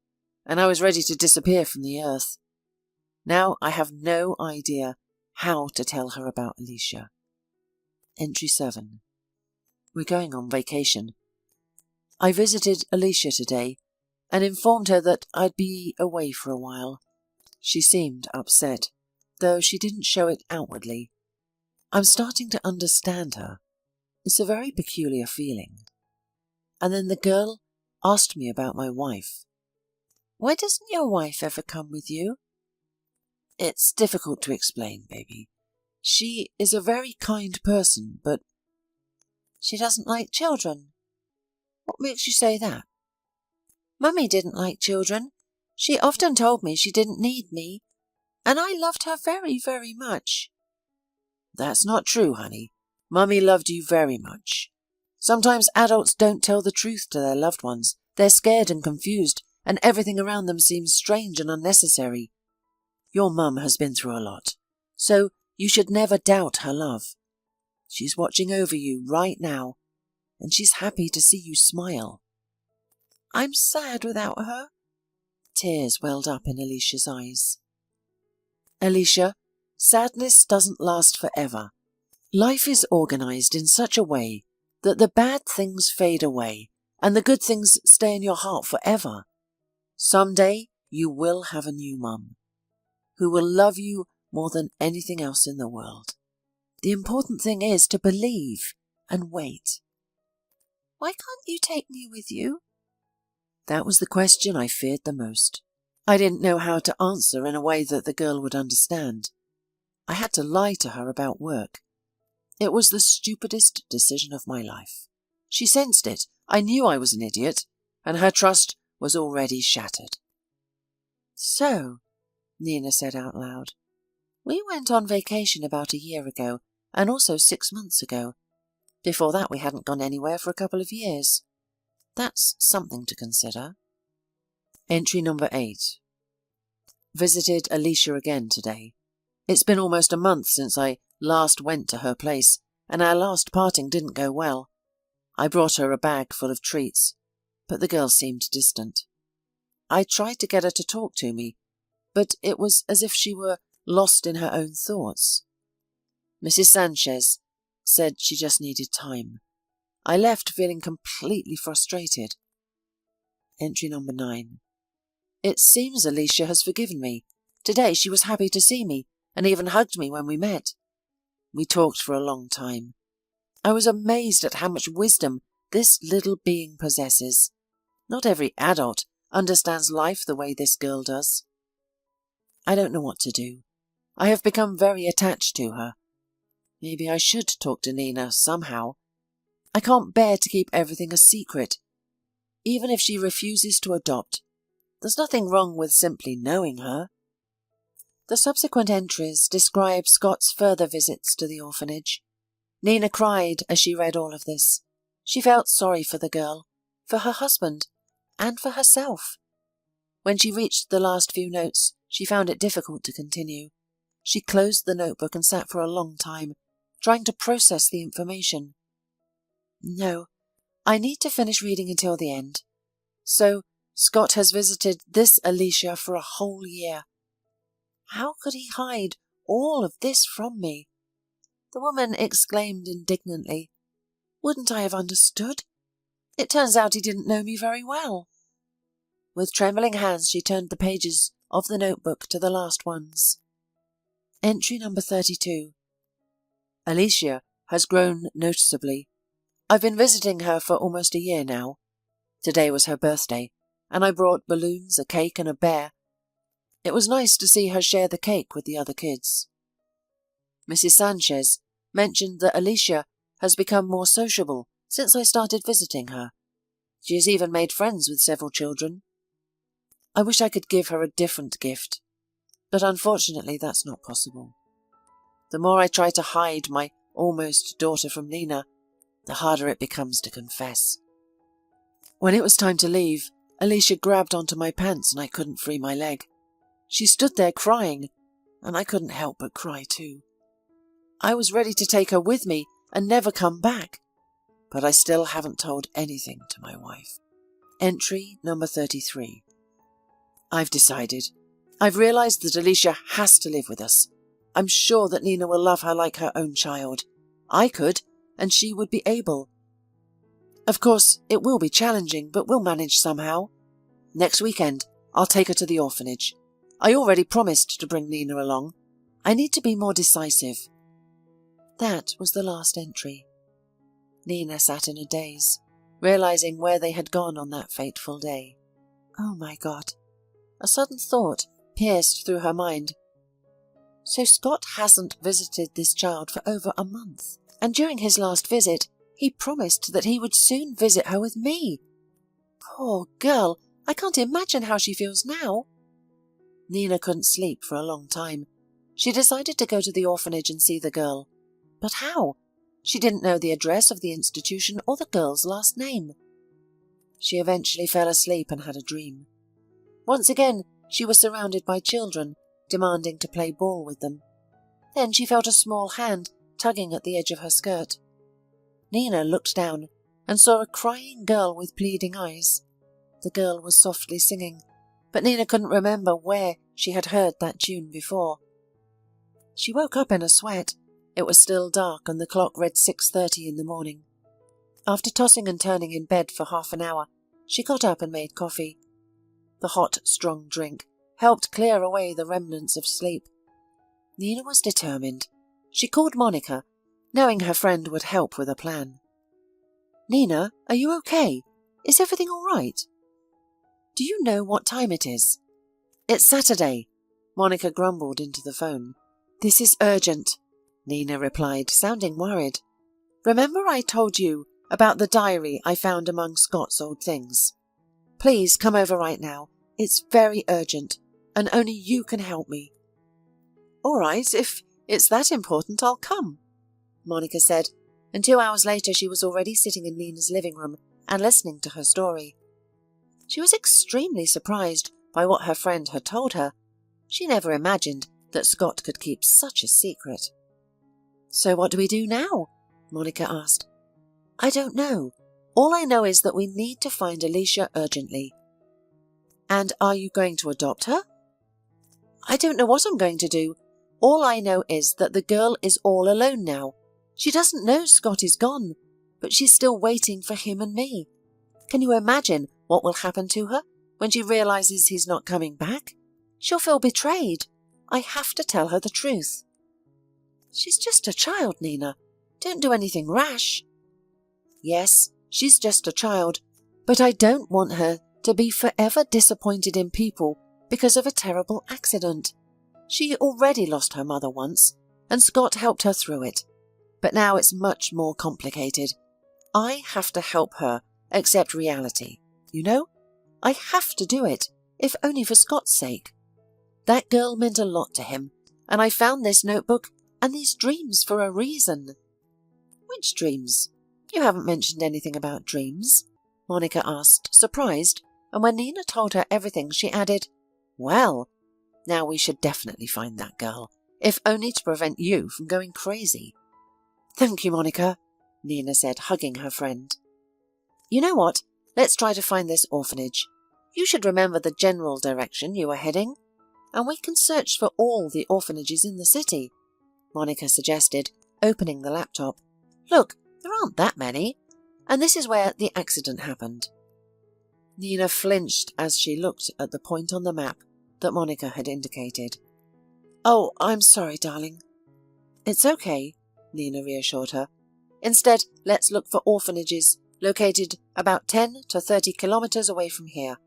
and I was ready to disappear from the earth. Now I have no idea how to tell her about Alicia. Entry 7. We're going on vacation. I visited Alicia today and informed her that I'd be away for a while. She seemed upset, though she didn't show it outwardly. I'm starting to understand her. It's a very peculiar feeling. And then the girl asked me about my wife. Why doesn't your wife ever come with you? It's difficult to explain, baby. She is a very kind person, but she doesn't like children. What makes you say that? Mummy didn't like children. She often told me she didn't need me, and I loved her very, very much. That's not true, honey. Mummy loved you very much. Sometimes adults don't tell the truth to their loved ones. They're scared and confused, and everything around them seems strange and unnecessary. Your mum has been through a lot, so you should never doubt her love. She's watching over you right now, and she's happy to see you smile. I'm sad without her. Tears welled up in Alicia's eyes. Alicia, sadness doesn't last forever. Life is organized in such a way that the bad things fade away and the good things stay in your heart forever. Someday you will have a new mum who will love you more than anything else in the world. The important thing is to believe and wait. Why can't you take me with you? That was the question I feared the most. I didn't know how to answer in a way that the girl would understand. I had to lie to her about work. It was the stupidest decision of my life. She sensed it. I knew I was an idiot, and her trust was already shattered. So, Nina said out loud, we went on vacation about a year ago, and also 6 months ago. Before that we hadn't gone anywhere for a couple of years. That's something to consider. Entry number 8. Visited Alicia again today. It's been almost a month since I last went to her place, and our last parting didn't go well. I brought her a bag full of treats, but the girl seemed distant. I tried to get her to talk to me, but it was as if she were lost in her own thoughts. Mrs. Sanchez said she just needed time. I left feeling completely frustrated. Entry number 9. It seems Alicia has forgiven me. Today she was happy to see me, and even hugged me when we met. We talked for a long time. I was amazed at how much wisdom this little being possesses. Not every adult understands life the way this girl does. I don't know what to do. I have become very attached to her. Maybe I should talk to Nina somehow. I can't bear to keep everything a secret. Even if she refuses to adopt, there's nothing wrong with simply knowing her. The subsequent entries describe Scott's further visits to the orphanage. Nina cried as she read all of this. She felt sorry for the girl, for her husband, and for herself. When she reached the last few notes, she found it difficult to continue. She closed the notebook and sat for a long time, trying to process the information. No, I need to finish reading until the end. So, Scott has visited this Alicia for a whole year. How could he hide all of this from me? The woman exclaimed indignantly. Wouldn't I have understood? It turns out he didn't know me very well. With trembling hands she turned the pages of the notebook to the last ones. Entry number 32. Alicia has grown noticeably. I've been visiting her for almost a year now. Today was her birthday, and I brought balloons, a cake and a bear. It was nice to see her share the cake with the other kids. Mrs. Sanchez mentioned that Alicia has become more sociable since I started visiting her. She has even made friends with several children. I wish I could give her a different gift, but unfortunately that's not possible. The more I try to hide my almost daughter from Nina, the harder it becomes to confess. When it was time to leave, Alicia grabbed onto my pants and I couldn't free my leg. She stood there crying, and I couldn't help but cry too. I was ready to take her with me and never come back, but I still haven't told anything to my wife. Entry number 33. I've decided. I've realised that Alicia has to live with us. I'm sure that Nina will love her like her own child. I could, and she would be able. Of course, it will be challenging, but we'll manage somehow. Next weekend, I'll take her to the orphanage. I already promised to bring Nina along. I need to be more decisive. That was the last entry. Nina sat in a daze, realising where they had gone on that fateful day. Oh my God. A sudden thought pierced through her mind. So Scott hasn't visited this child for over a month, and during his last visit, he promised that he would soon visit her with me. Poor girl, I can't imagine how she feels now. Nina couldn't sleep for a long time. She decided to go to the orphanage and see the girl. But how? She didn't know the address of the institution or the girl's last name. She eventually fell asleep and had a dream. Once again, she was surrounded by children, demanding to play ball with them. Then she felt a small hand tugging at the edge of her skirt. Nina looked down and saw a crying girl with pleading eyes. The girl was softly singing, but Nina couldn't remember where she had heard that tune before. She woke up in a sweat. It was still dark and the clock read 6:30 in the morning. After tossing and turning in bed for half an hour, she got up and made coffee. The hot, strong drink helped clear away the remnants of sleep. Nina was determined. She called Monica, knowing her friend would help with a plan. Nina, are you okay? Is everything all right? Do you know what time it is? It's Saturday, Monica grumbled into the phone. This is urgent, Nina replied, sounding worried. Remember I told you about the diary I found among Scott's old things? Please come over right now. It's very urgent, and only you can help me. All right, if it's that important, I'll come, Monica said, and 2 hours later she was already sitting in Nina's living room and listening to her story. She was extremely surprised by what her friend had told her. She never imagined that Scott could keep such a secret. So what do we do now? Monica asked. I don't know. All I know is that we need to find Alicia urgently. And are you going to adopt her? I don't know what I'm going to do. All I know is that the girl is all alone now. She doesn't know Scott is gone, but she's still waiting for him and me. Can you imagine what will happen to her when she realizes he's not coming back? She'll feel betrayed. I have to tell her the truth. She's just a child, Nina. Don't do anything rash. Yes, she's just a child, but I don't want her to be forever disappointed in people because of a terrible accident. She already lost her mother once, and Scott helped her through it. But now it's much more complicated. I have to help her accept reality. You know? I have to do it, if only for Scott's sake. That girl meant a lot to him, and I found this notebook and these dreams for a reason. Which dreams? You haven't mentioned anything about dreams, Monica asked, surprised, and when Nina told her everything, she added, Well, now we should definitely find that girl, if only to prevent you from going crazy. Thank you, Monica, Nina said, hugging her friend. You know what? Let's try to find this orphanage. You should remember the general direction you are heading, and we can search for all the orphanages in the city, Monica suggested, opening the laptop. Look, there aren't that many, and this is where the accident happened. Nina flinched as she looked at the point on the map that Monica had indicated. Oh, I'm sorry, darling. It's okay, Nina reassured her. Instead, let's look for orphanages located about 10 to 30 kilometers away from here.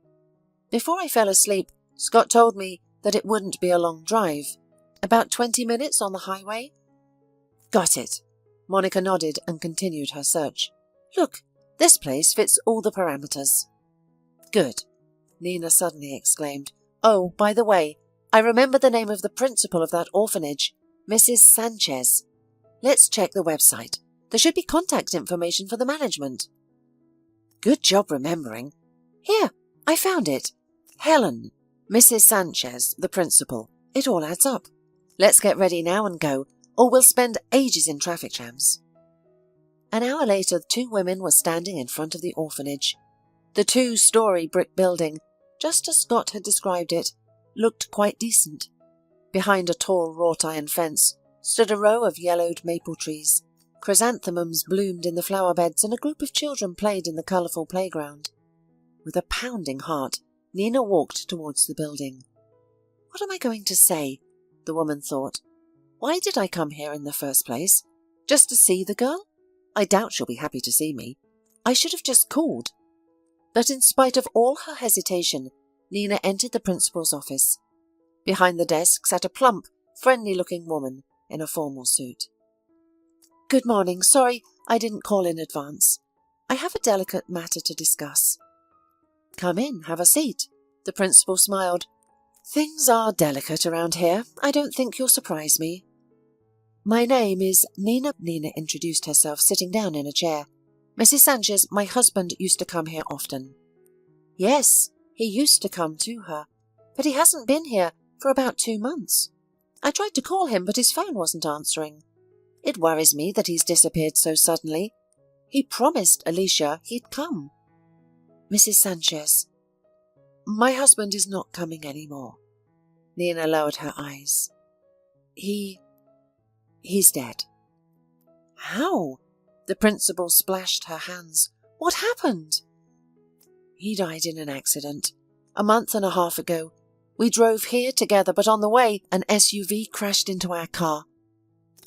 Before I fell asleep, Scott told me that it wouldn't be a long drive. About 20 minutes on the highway? Got it. Monica nodded and continued her search. Look, this place fits all the parameters. Good, Nina suddenly exclaimed. Oh, by the way, I remember the name of the principal of that orphanage, Mrs. Sanchez. Let's check the website. There should be contact information for the management. Good job remembering. Here, I found it. Helen, Mrs. Sanchez, the principal. It all adds up. Let's get ready now and go, or we'll spend ages in traffic jams. An hour later, the two women were standing in front of the orphanage. The 2-story brick building, just as Scott had described it, looked quite decent. Behind a tall wrought-iron fence stood a row of yellowed maple trees. Chrysanthemums bloomed in the flower beds and a group of children played in the colourful playground. With a pounding heart, Nina walked towards the building. What am I going to say? The woman thought. Why did I come here in the first place? Just to see the girl? I doubt she'll be happy to see me. I should have just called. But in spite of all her hesitation, Nina entered the principal's office. Behind the desk sat a plump, friendly-looking woman in a formal suit. Good morning. Sorry I didn't call in advance. I have a delicate matter to discuss. Come in, have a seat. The principal smiled. Things are delicate around here. I don't think you'll surprise me. My name is Nina. Nina introduced herself, sitting down in a chair. Mrs. Sanchez, my husband used to come here often. Yes, he used to come to her, but he hasn't been here for about 2 months. I tried to call him, but his phone wasn't answering. It worries me that he's disappeared so suddenly. He promised Alicia he'd come. Mrs. Sanchez, my husband is not coming anymore. Nina lowered her eyes. He's dead. How? The principal splashed her hands. What happened? He died in an accident. A month and a half ago. We drove here together, but on the way, an SUV crashed into our car.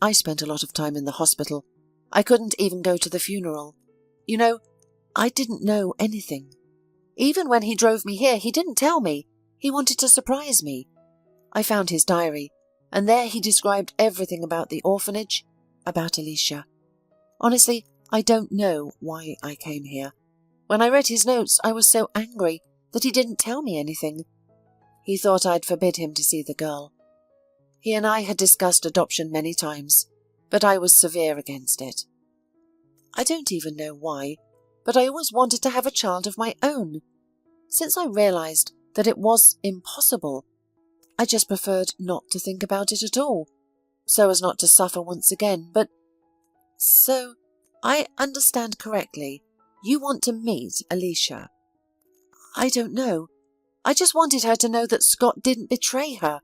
I spent a lot of time in the hospital. I couldn't even go to the funeral. You know, I didn't know anything. Even when he drove me here, he didn't tell me. He wanted to surprise me. I found his diary, and there he described everything about the orphanage, about Alicia. Honestly, I don't know why I came here. When I read his notes, I was so angry that he didn't tell me anything. He thought I'd forbid him to see the girl. He and I had discussed adoption many times, but I was severe against it. I don't even know why, but I always wanted to have a child of my own. Since I realized that it was impossible, I just preferred not to think about it at all, so as not to suffer once again. But, so, I understand correctly, you want to meet Alicia. I don't know. I just wanted her to know that Scott didn't betray her.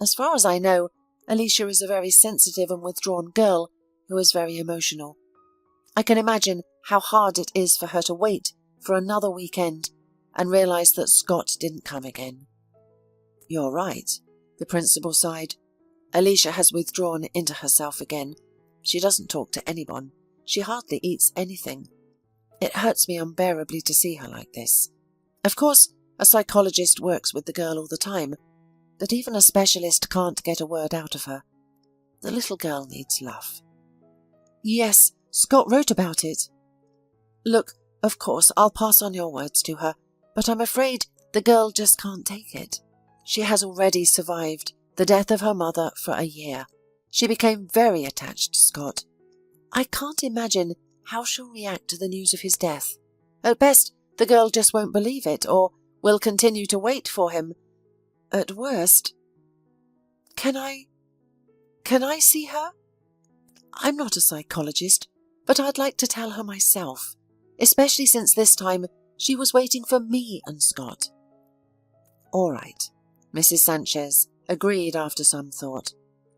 As far as I know, Alicia is a very sensitive and withdrawn girl who is very emotional. I can imagine how hard it is for her to wait for another weekend and realize that Scott didn't come again. You're right, the principal sighed. Alicia has withdrawn into herself again. She doesn't talk to anyone. She hardly eats anything. It hurts me unbearably to see her like this. Of course, a psychologist works with the girl all the time, but even a specialist can't get a word out of her. The little girl needs love. Yes, Scott wrote about it. Look, of course, I'll pass on your words to her, but I'm afraid the girl just can't take it. She has already survived the death of her mother for a year. She became very attached to Scott. I can't imagine how she'll react to the news of his death. At best, the girl just won't believe it, or will continue to wait for him. At worst... Can I see her? I'm not a psychologist, but I'd like to tell her myself, especially since this time she was waiting for me and Scott. All right, Mrs. Sanchez agreed after some thought.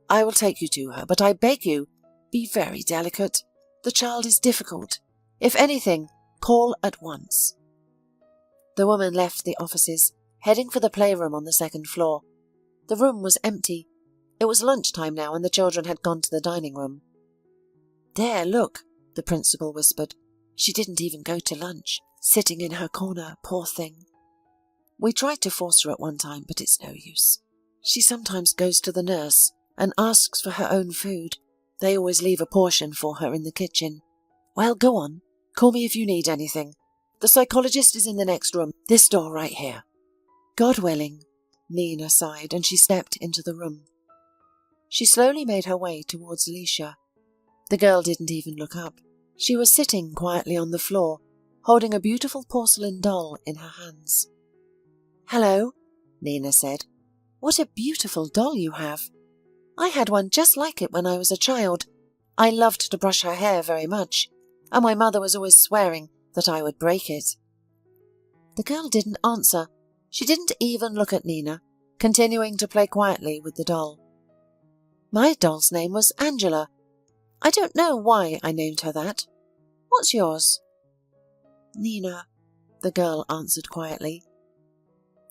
I will take you to her, but I beg you, be very delicate. The child is difficult. If anything, call at once. The woman left the offices, heading for the playroom on the second floor. The room was empty. It was lunchtime now and the children had gone to the dining room. "There, look," the principal whispered. "She didn't even go to lunch, sitting in her corner, poor thing. We tried to force her at one time, but it's no use. She sometimes goes to the nurse and asks for her own food. They always leave a portion for her in the kitchen. Well, go on. Call me if you need anything. The psychologist is in the next room, this door right here." "God willing," Nina sighed, and she stepped into the room. She slowly made her way towards Alicia. The girl didn't even look up. She was sitting quietly on the floor, holding a beautiful porcelain doll in her hands. "Hello," Nina said. "What a beautiful doll you have. I had one just like it when I was a child. I loved to brush her hair very much, and my mother was always swearing that I would break it." The girl didn't answer. She didn't even look at Nina, continuing to play quietly with the doll. "My doll's name was Angela. I don't know why I named her that. What's yours?" "Nina," the girl answered quietly.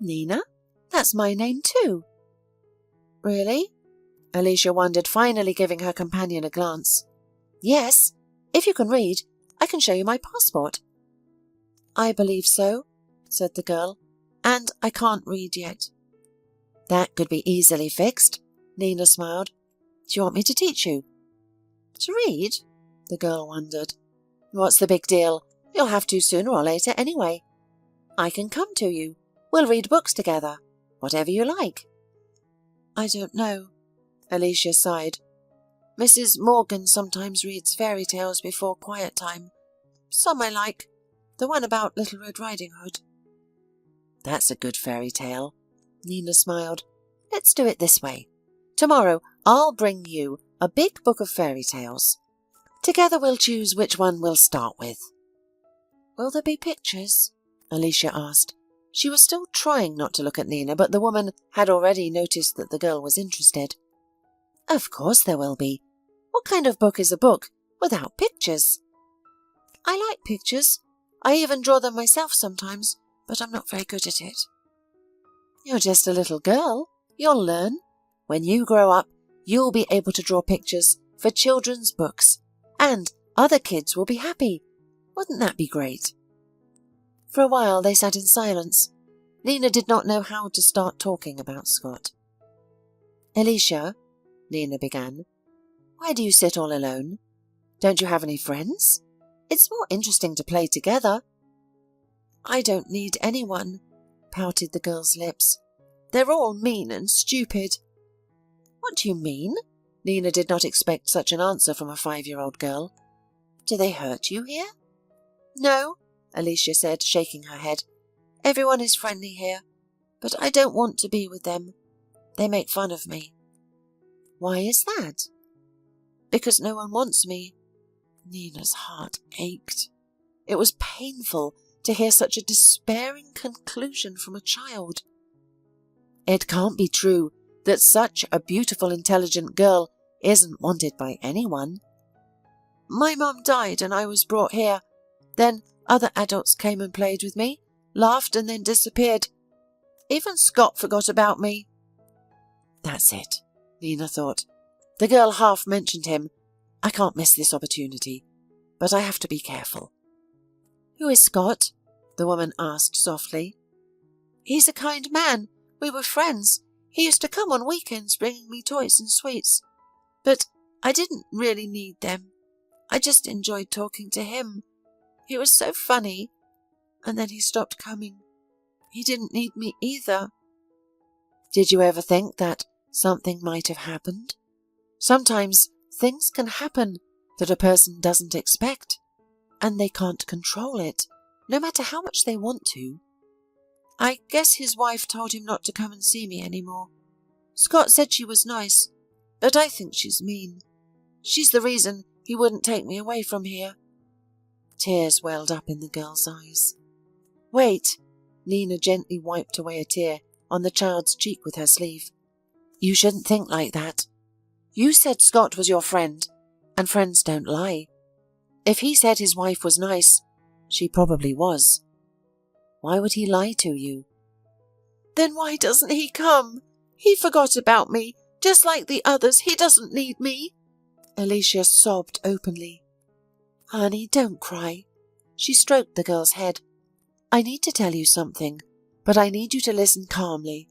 "Nina? That's my name too." "Really?" Alicia wondered, finally giving her companion a glance. "Yes. If you can read, I can show you my passport." "I believe so," said the girl, "and I can't read yet." "That could be easily fixed," Nina smiled. "Do you want me to teach you?" "To read?" the girl wondered. "What's the big deal? You'll have to sooner or later anyway. I can come to you. We'll read books together. Whatever you like." "I don't know," Alicia sighed. "Mrs. Morgan sometimes reads fairy tales before quiet time. Some I like. The one about Little Red Riding Hood." "That's a good fairy tale," Nina smiled. "Let's do it this way. Tomorrow I'll bring you a big book of fairy tales. Together we'll choose which one we'll start with." "Will there be pictures?" Alicia asked. She was still trying not to look at Nina, but the woman had already noticed that the girl was interested. "Of course there will be. What kind of book is a book without pictures?" "I like pictures. I even draw them myself sometimes, but I'm not very good at it." "You're just a little girl. You'll learn. When you grow up, you'll be able to draw pictures for children's books, and other kids will be happy. Wouldn't that be great?" For a while they sat in silence. Nina did not know how to start talking about Scott. "Alicia," Nina began, "why do you sit all alone? Don't you have any friends? It's more interesting to play together." "I don't need anyone," pouted the girl's lips. "They're all mean and stupid." "What do you mean?" Nina did not expect such an answer from a 5-year-old girl. "Do they hurt you here?" "No," Alicia said, shaking her head. "Everyone is friendly here, but I don't want to be with them. They make fun of me." "Why is that?" "Because no one wants me." Nina's heart ached. It was painful to hear such a despairing conclusion from a child. It can't be true that such a beautiful, intelligent girl isn't wanted by anyone. "My mum died and I was brought here. Then other adults came and played with me, laughed and then disappeared. Even Scott forgot about me." That's it, Nina thought. The girl half mentioned him. I can't miss this opportunity, but I have to be careful. "Who is Scott?" the woman asked softly. "He's a kind man. We were friends. He used to come on weekends bringing me toys and sweets. But I didn't really need them. I just enjoyed talking to him. He was so funny. And then he stopped coming. He didn't need me either." "Did you ever think that something might have happened? Sometimes things can happen that a person doesn't expect, and they can't control it, no matter how much they want to." "I guess his wife told him not to come and see me anymore. Scott said she was nice, but I think she's mean. She's the reason he wouldn't take me away from here." Tears welled up in the girl's eyes. "Wait," Nina gently wiped away a tear on the child's cheek with her sleeve. "You shouldn't think like that. You said Scott was your friend, and friends don't lie. If he said his wife was nice, she probably was. Why would he lie to you?" "Then why doesn't he come? He forgot about me, Just like the others, he doesn't need me. Alicia sobbed openly. Honey, don't cry. She stroked the girl's head. I need to tell you something, but I need you to listen calmly.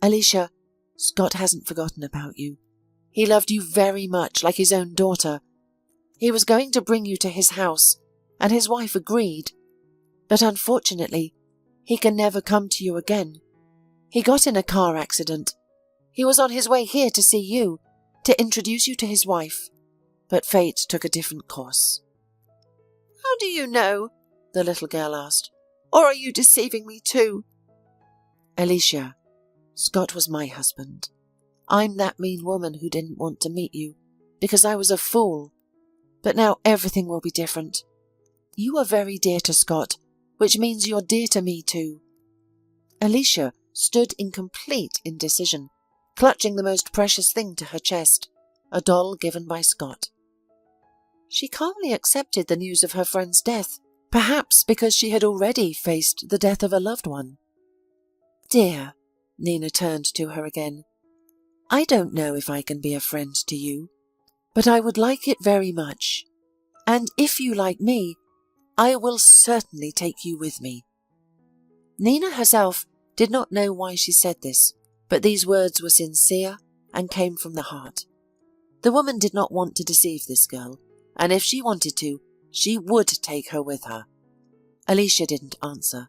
Alicia, Scott hasn't forgotten about you. He loved you very much, like his own daughter. He was going to bring you to his house, and his wife agreed. But unfortunately, he can never come to you again. He got in a car accident. He was on his way here to see you, to introduce you to his wife. But fate took a different course. How do you know? The little girl asked. Or are you deceiving me too? Alicia, Scott was my husband. I'm that mean woman who didn't want to meet you, because I was a fool. But now everything will be different. You are very dear to Scott, which means you're dear to me too. Alicia stood in complete indecision, clutching the most precious thing to her chest, a doll given by Scott. She calmly accepted the news of her friend's death, perhaps because she had already faced the death of a loved one. Dear, Nina turned to her again. I don't know if I can be a friend to you, but I would like it very much. And if you like me, I will certainly take you with me. Nina herself did not know why she said this, but these words were sincere and came from the heart. The woman did not want to deceive this girl, and if she wanted to, she would take her with her. Alicia didn't answer.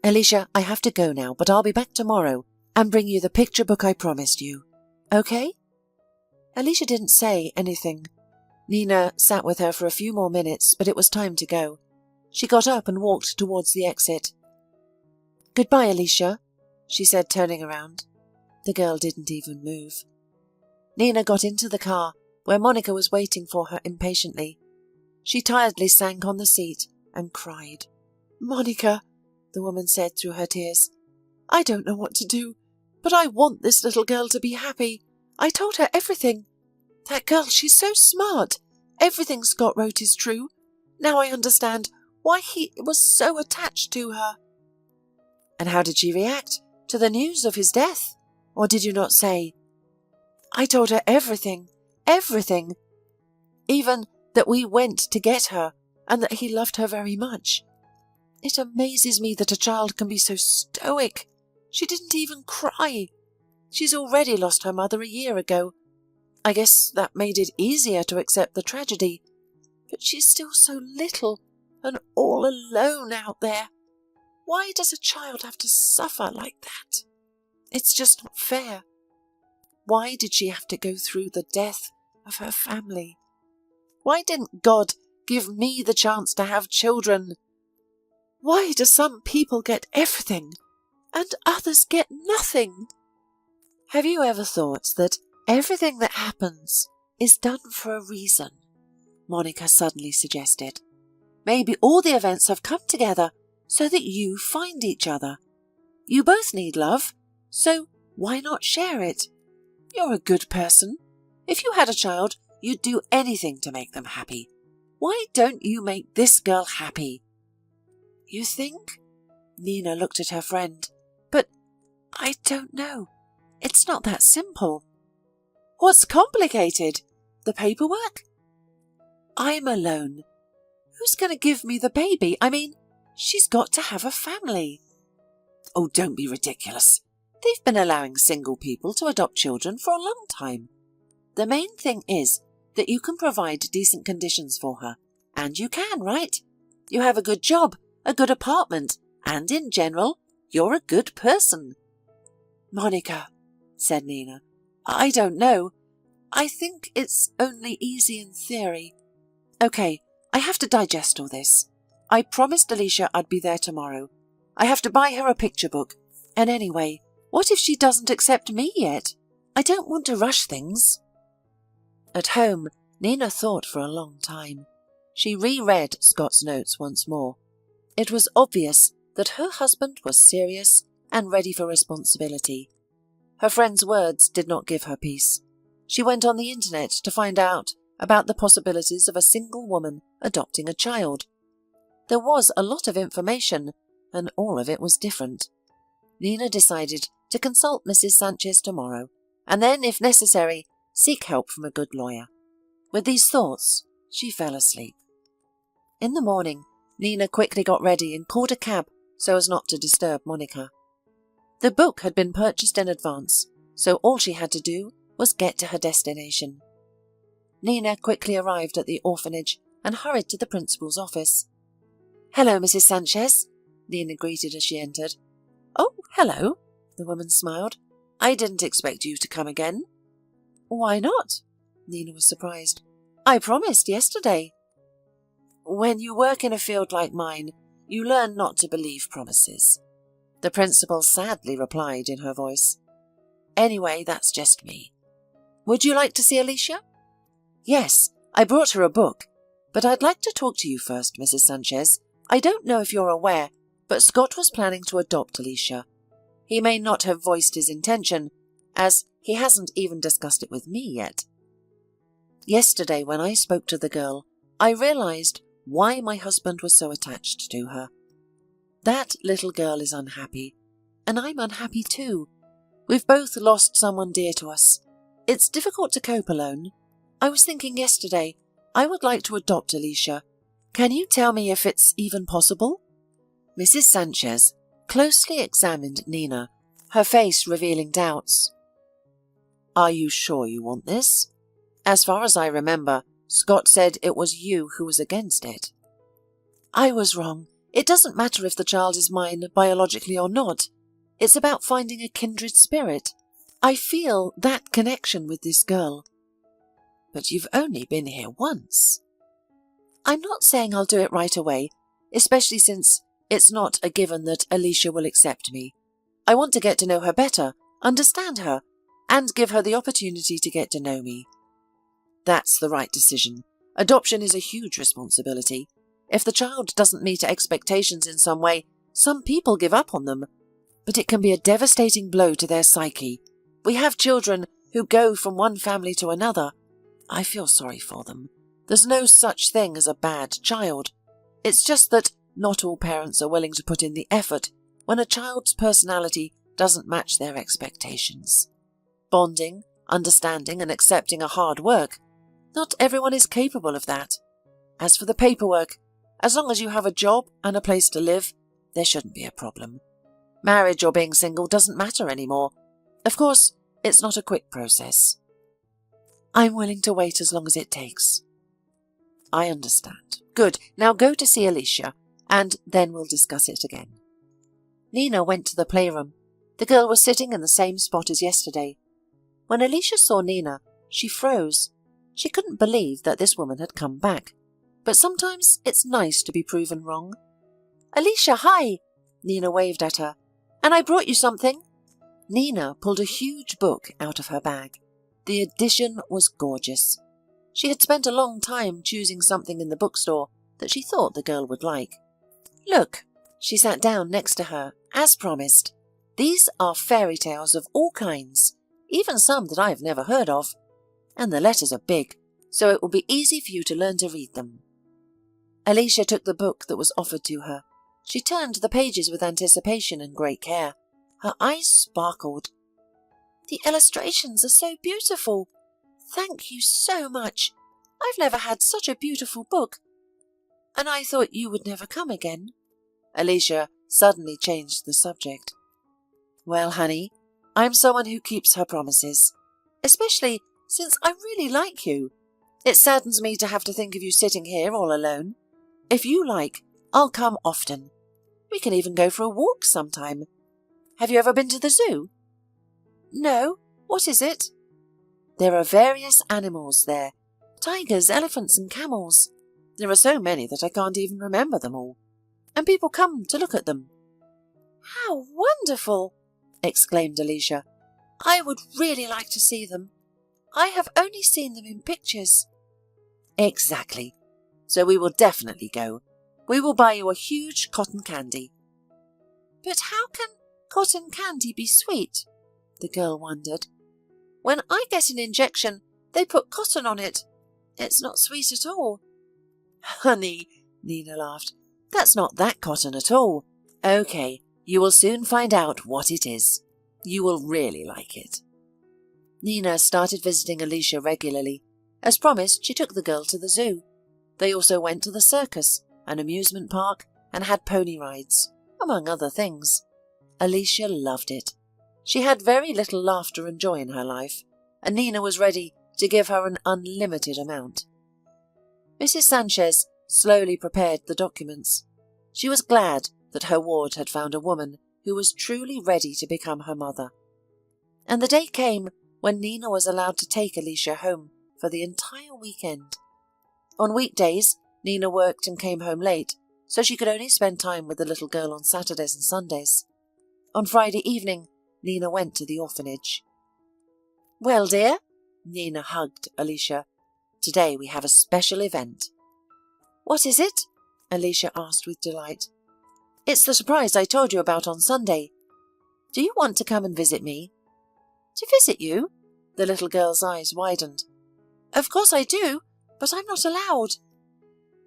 Alicia, I have to go now, but I'll be back tomorrow and bring you the picture book I promised you. Okay? Alicia didn't say anything. Nina sat with her for a few more minutes, but it was time to go. She got up and walked towards the exit. Goodbye, Alicia, she said, turning around. The girl didn't even move. Nina got into the car, where Monica was waiting for her impatiently. She tiredly sank on the seat and cried. Monica, the woman said through her tears, I don't know what to do, but I want this little girl to be happy. I told her everything. That girl, she's so smart. Everything Scott wrote is true. Now I understand why he was so attached to her. And how did she react to the news of his death? Or did you not say? I told her everything, everything. Even that we went to get her and that he loved her very much. It amazes me that a child can be so stoic. She didn't even cry. She's already lost her mother a year ago. I guess that made it easier to accept the tragedy. But she's still so little and all alone out there. Why does a child have to suffer like that? It's just not fair. Why did she have to go through the death of her family? Why didn't God give me the chance to have children? Why do some people get everything and others get nothing? Have you ever thought that everything that happens is done for a reason? Monica suddenly suggested. Maybe all the events have come together so that you find each other. You both need love, so why not share it? You're a good person. If you had a child, you'd do anything to make them happy. Why don't you make this girl happy? You think? Nina looked at her friend. But I don't know. It's not that simple. What's complicated? The paperwork? I'm alone. Who's going to give me the baby? I mean, she's got to have a family. Oh, don't be ridiculous. They've been allowing single people to adopt children for a long time. The main thing is that you can provide decent conditions for her. And you can, right? You have a good job, a good apartment, and in general, you're a good person. Monica, said Nina, I don't know. I think it's only easy in theory. Okay, I have to digest all this. I promised Alicia I'd be there tomorrow. I have to buy her a picture book. And anyway, what if she doesn't accept me yet? I don't want to rush things. At home, Nina thought for a long time. She reread Scott's notes once more. It was obvious that her husband was serious and ready for responsibility. Her friend's words did not give her peace. She went on the internet to find out about the possibilities of a single woman adopting a child. There was a lot of information, and all of it was different. Nina decided to consult Mrs. Sanchez tomorrow and then, if necessary, seek help from a good lawyer. With these thoughts, she fell asleep. In the morning, Nina quickly got ready and called a cab so as not to disturb Monica. The book had been purchased in advance, so all she had to do was get to her destination. Nina quickly arrived at the orphanage and hurried to the principal's office. "Hello, Mrs. Sanchez," Nina greeted as she entered. "Oh, hello," the woman smiled. "I didn't expect you to come again." "Why not?" Nina was surprised. "I promised yesterday." "When you work in a field like mine, you learn not to believe promises," the principal sadly replied in her voice. "Anyway, that's just me. Would you like to see Alicia?" "Yes, I brought her a book, but I'd like to talk to you first, Mrs. Sanchez. I don't know if you're aware, but Scott was planning to adopt Alicia. He may not have voiced his intention, as he hasn't even discussed it with me yet. Yesterday, when I spoke to the girl, I realized why my husband was so attached to her. That little girl is unhappy, and I'm unhappy too. We've both lost someone dear to us. It's difficult to cope alone. I was thinking yesterday, I would like to adopt Alicia. Can you tell me if it's even possible?" Mrs. Sanchez closely examined Nina, her face revealing doubts. "Are you sure you want this? As far as I remember, Scott said it was you who was against it." "I was wrong. It doesn't matter if the child is mine biologically or not. It's about finding a kindred spirit. I feel that connection with this girl." "But you've only been here once." "I'm not saying I'll do it right away, especially since it's not a given that Alicia will accept me. I want to get to know her better, understand her, and give her the opportunity to get to know me." "That's the right decision. Adoption is a huge responsibility. If the child doesn't meet expectations in some way, some people give up on them. But it can be a devastating blow to their psyche. We have children who go from one family to another. I feel sorry for them. There's no such thing as a bad child. It's just that not all parents are willing to put in the effort when a child's personality doesn't match their expectations. Bonding, understanding, and accepting are hard work. Not everyone is capable of that. As for the paperwork, as long as you have a job and a place to live, there shouldn't be a problem. Marriage or being single doesn't matter anymore. Of course, it's not a quick process." "I'm willing to wait as long as it takes." "I understand. Good. Now go to see Alicia, and then we'll discuss it again." Nina went to the playroom. The girl was sitting in the same spot as yesterday. When Alicia saw Nina, she froze. She couldn't believe that this woman had come back. But sometimes it's nice to be proven wrong. "Alicia, hi!" Nina waved at her. "And I brought you something." Nina pulled a huge book out of her bag. The edition was gorgeous. She had spent a long time choosing something in the bookstore that she thought the girl would like. "Look," she sat down next to her, as promised. "These are fairy tales of all kinds, even some that I've never heard of. And the letters are big, so it will be easy for you to learn to read them." Alicia took the book that was offered to her. She turned the pages with anticipation and great care. Her eyes sparkled. "The illustrations are so beautiful. Thank you so much. I've never had such a beautiful book. And I thought you would never come again." Alicia suddenly changed the subject. "Well, honey, I'm someone who keeps her promises, especially since I really like you. It saddens me to have to think of you sitting here all alone. If you like, I'll come often. We can even go for a walk sometime. Have you ever been to the zoo?" "No. What is it?" "There are various animals there. Tigers, elephants, and camels. There are so many that I can't even remember them all. And people come to look at them." "How wonderful!" exclaimed Alicia. "I would really like to see them. I have only seen them in pictures." "Exactly. So we will definitely go. We will buy you a huge cotton candy." "But how can cotton candy be sweet?" the girl wondered. "When I get an injection, they put cotton on it. It's not sweet at all." "Honey," Nina laughed, "that's not that cotton at all. Okay, you will soon find out what it is. You will really like it." Nina started visiting Alicia regularly. As promised, she took the girl to the zoo. They also went to the circus, an amusement park, and had pony rides, among other things. Alicia loved it. She had very little laughter and joy in her life, and Nina was ready to give her an unlimited amount. Mrs. Sanchez slowly prepared the documents. She was glad that her ward had found a woman who was truly ready to become her mother. And the day came when Nina was allowed to take Alicia home for the entire weekend. On weekdays, Nina worked and came home late, so she could only spend time with the little girl on Saturdays and Sundays. On Friday evening, Nina went to the orphanage. "Well, dear," Nina hugged Alicia, "today we have a special event." "What is it?" Alicia asked with delight. "It's the surprise I told you about on Sunday. Do you want to come and visit me?" "To visit you?" The little girl's eyes widened. "Of course I do, but I'm not allowed."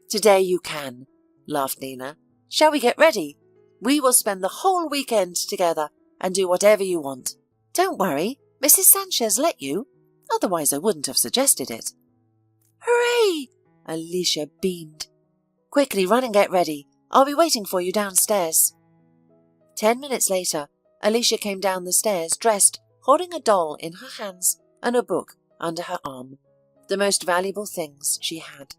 "Today you can," laughed Nina. "Shall we get ready? We will spend the whole weekend together and do whatever you want. Don't worry, Mrs. Sanchez let you. Otherwise I wouldn't have suggested it." "Hooray!" Alicia beamed. "Quickly, run and get ready. I'll be waiting for you downstairs." 10 minutes later, Alicia came down the stairs dressed, holding a doll in her hands and a book under her arm, the most valuable things she had.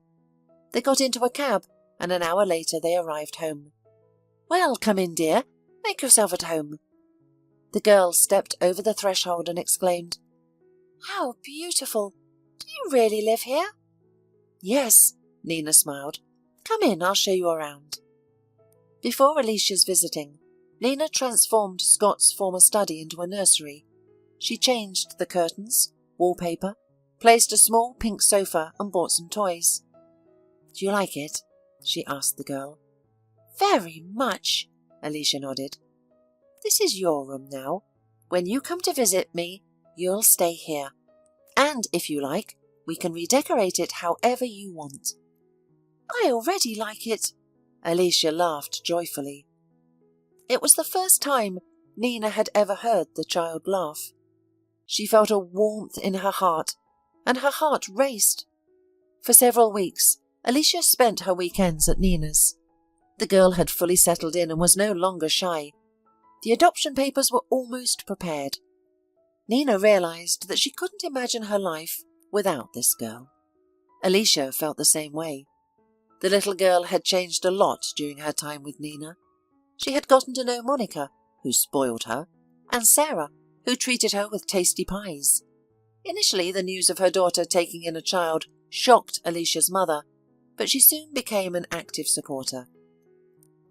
They got into a cab, and an hour later they arrived home. "Well, come in, dear. Make yourself at home." The girl stepped over the threshold and exclaimed, "How beautiful! Do you really live here?" "Yes," Nina smiled. "Come in, I'll show you around." Before Alicia's visiting, Nina transformed Scott's former study into a nursery. She changed the curtains, wallpaper, placed a small pink sofa and bought some toys. "Do you like it?" she asked the girl. "Very much," Alicia nodded. "This is your room now. When you come to visit me, you'll stay here. And if you like, we can redecorate it however you want." "I already like it." Alicia laughed joyfully. It was the first time Nina had ever heard the child laugh. She felt a warmth in her heart, and her heart raced. For several weeks, Alicia spent her weekends at Nina's. The girl had fully settled in and was no longer shy. The adoption papers were almost prepared. Nina realized that she couldn't imagine her life without this girl. Alicia felt the same way. The little girl had changed a lot during her time with Nina. She had gotten to know Monica, who spoiled her, and Sarah, who treated her with tasty pies. Initially, the news of her daughter taking in a child shocked Alicia's mother, but she soon became an active supporter.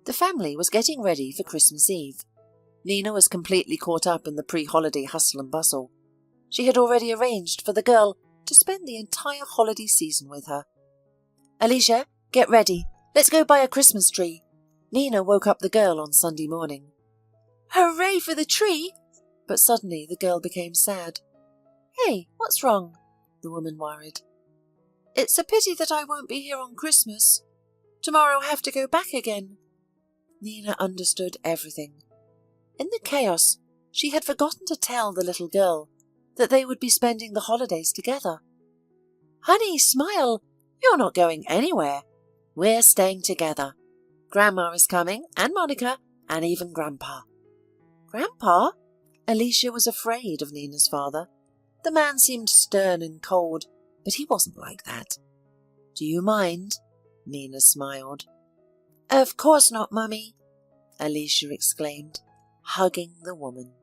The family was getting ready for Christmas Eve. Nina was completely caught up in the pre-holiday hustle and bustle. She had already arranged for the girl to spend the entire holiday season with her. "Alicia, get ready. Let's go buy a Christmas tree." Nina woke up the girl on Sunday morning. "Hooray for the tree!" But suddenly the girl became sad. "Hey, what's wrong?" the woman worried. "It's a pity that I won't be here on Christmas. Tomorrow I'll have to go back again." Nina understood everything. In the chaos, she had forgotten to tell the little girl that they would be spending the holidays together. "Honey, smile! You're not going anywhere. We're staying together. Grandma is coming, and Monica, and even Grandpa." "Grandpa?" Alicia was afraid of Nina's father. The man seemed stern and cold, but he wasn't like that. "Do you mind?" Nina smiled. "Of course not, Mummy," Alicia exclaimed, hugging the woman.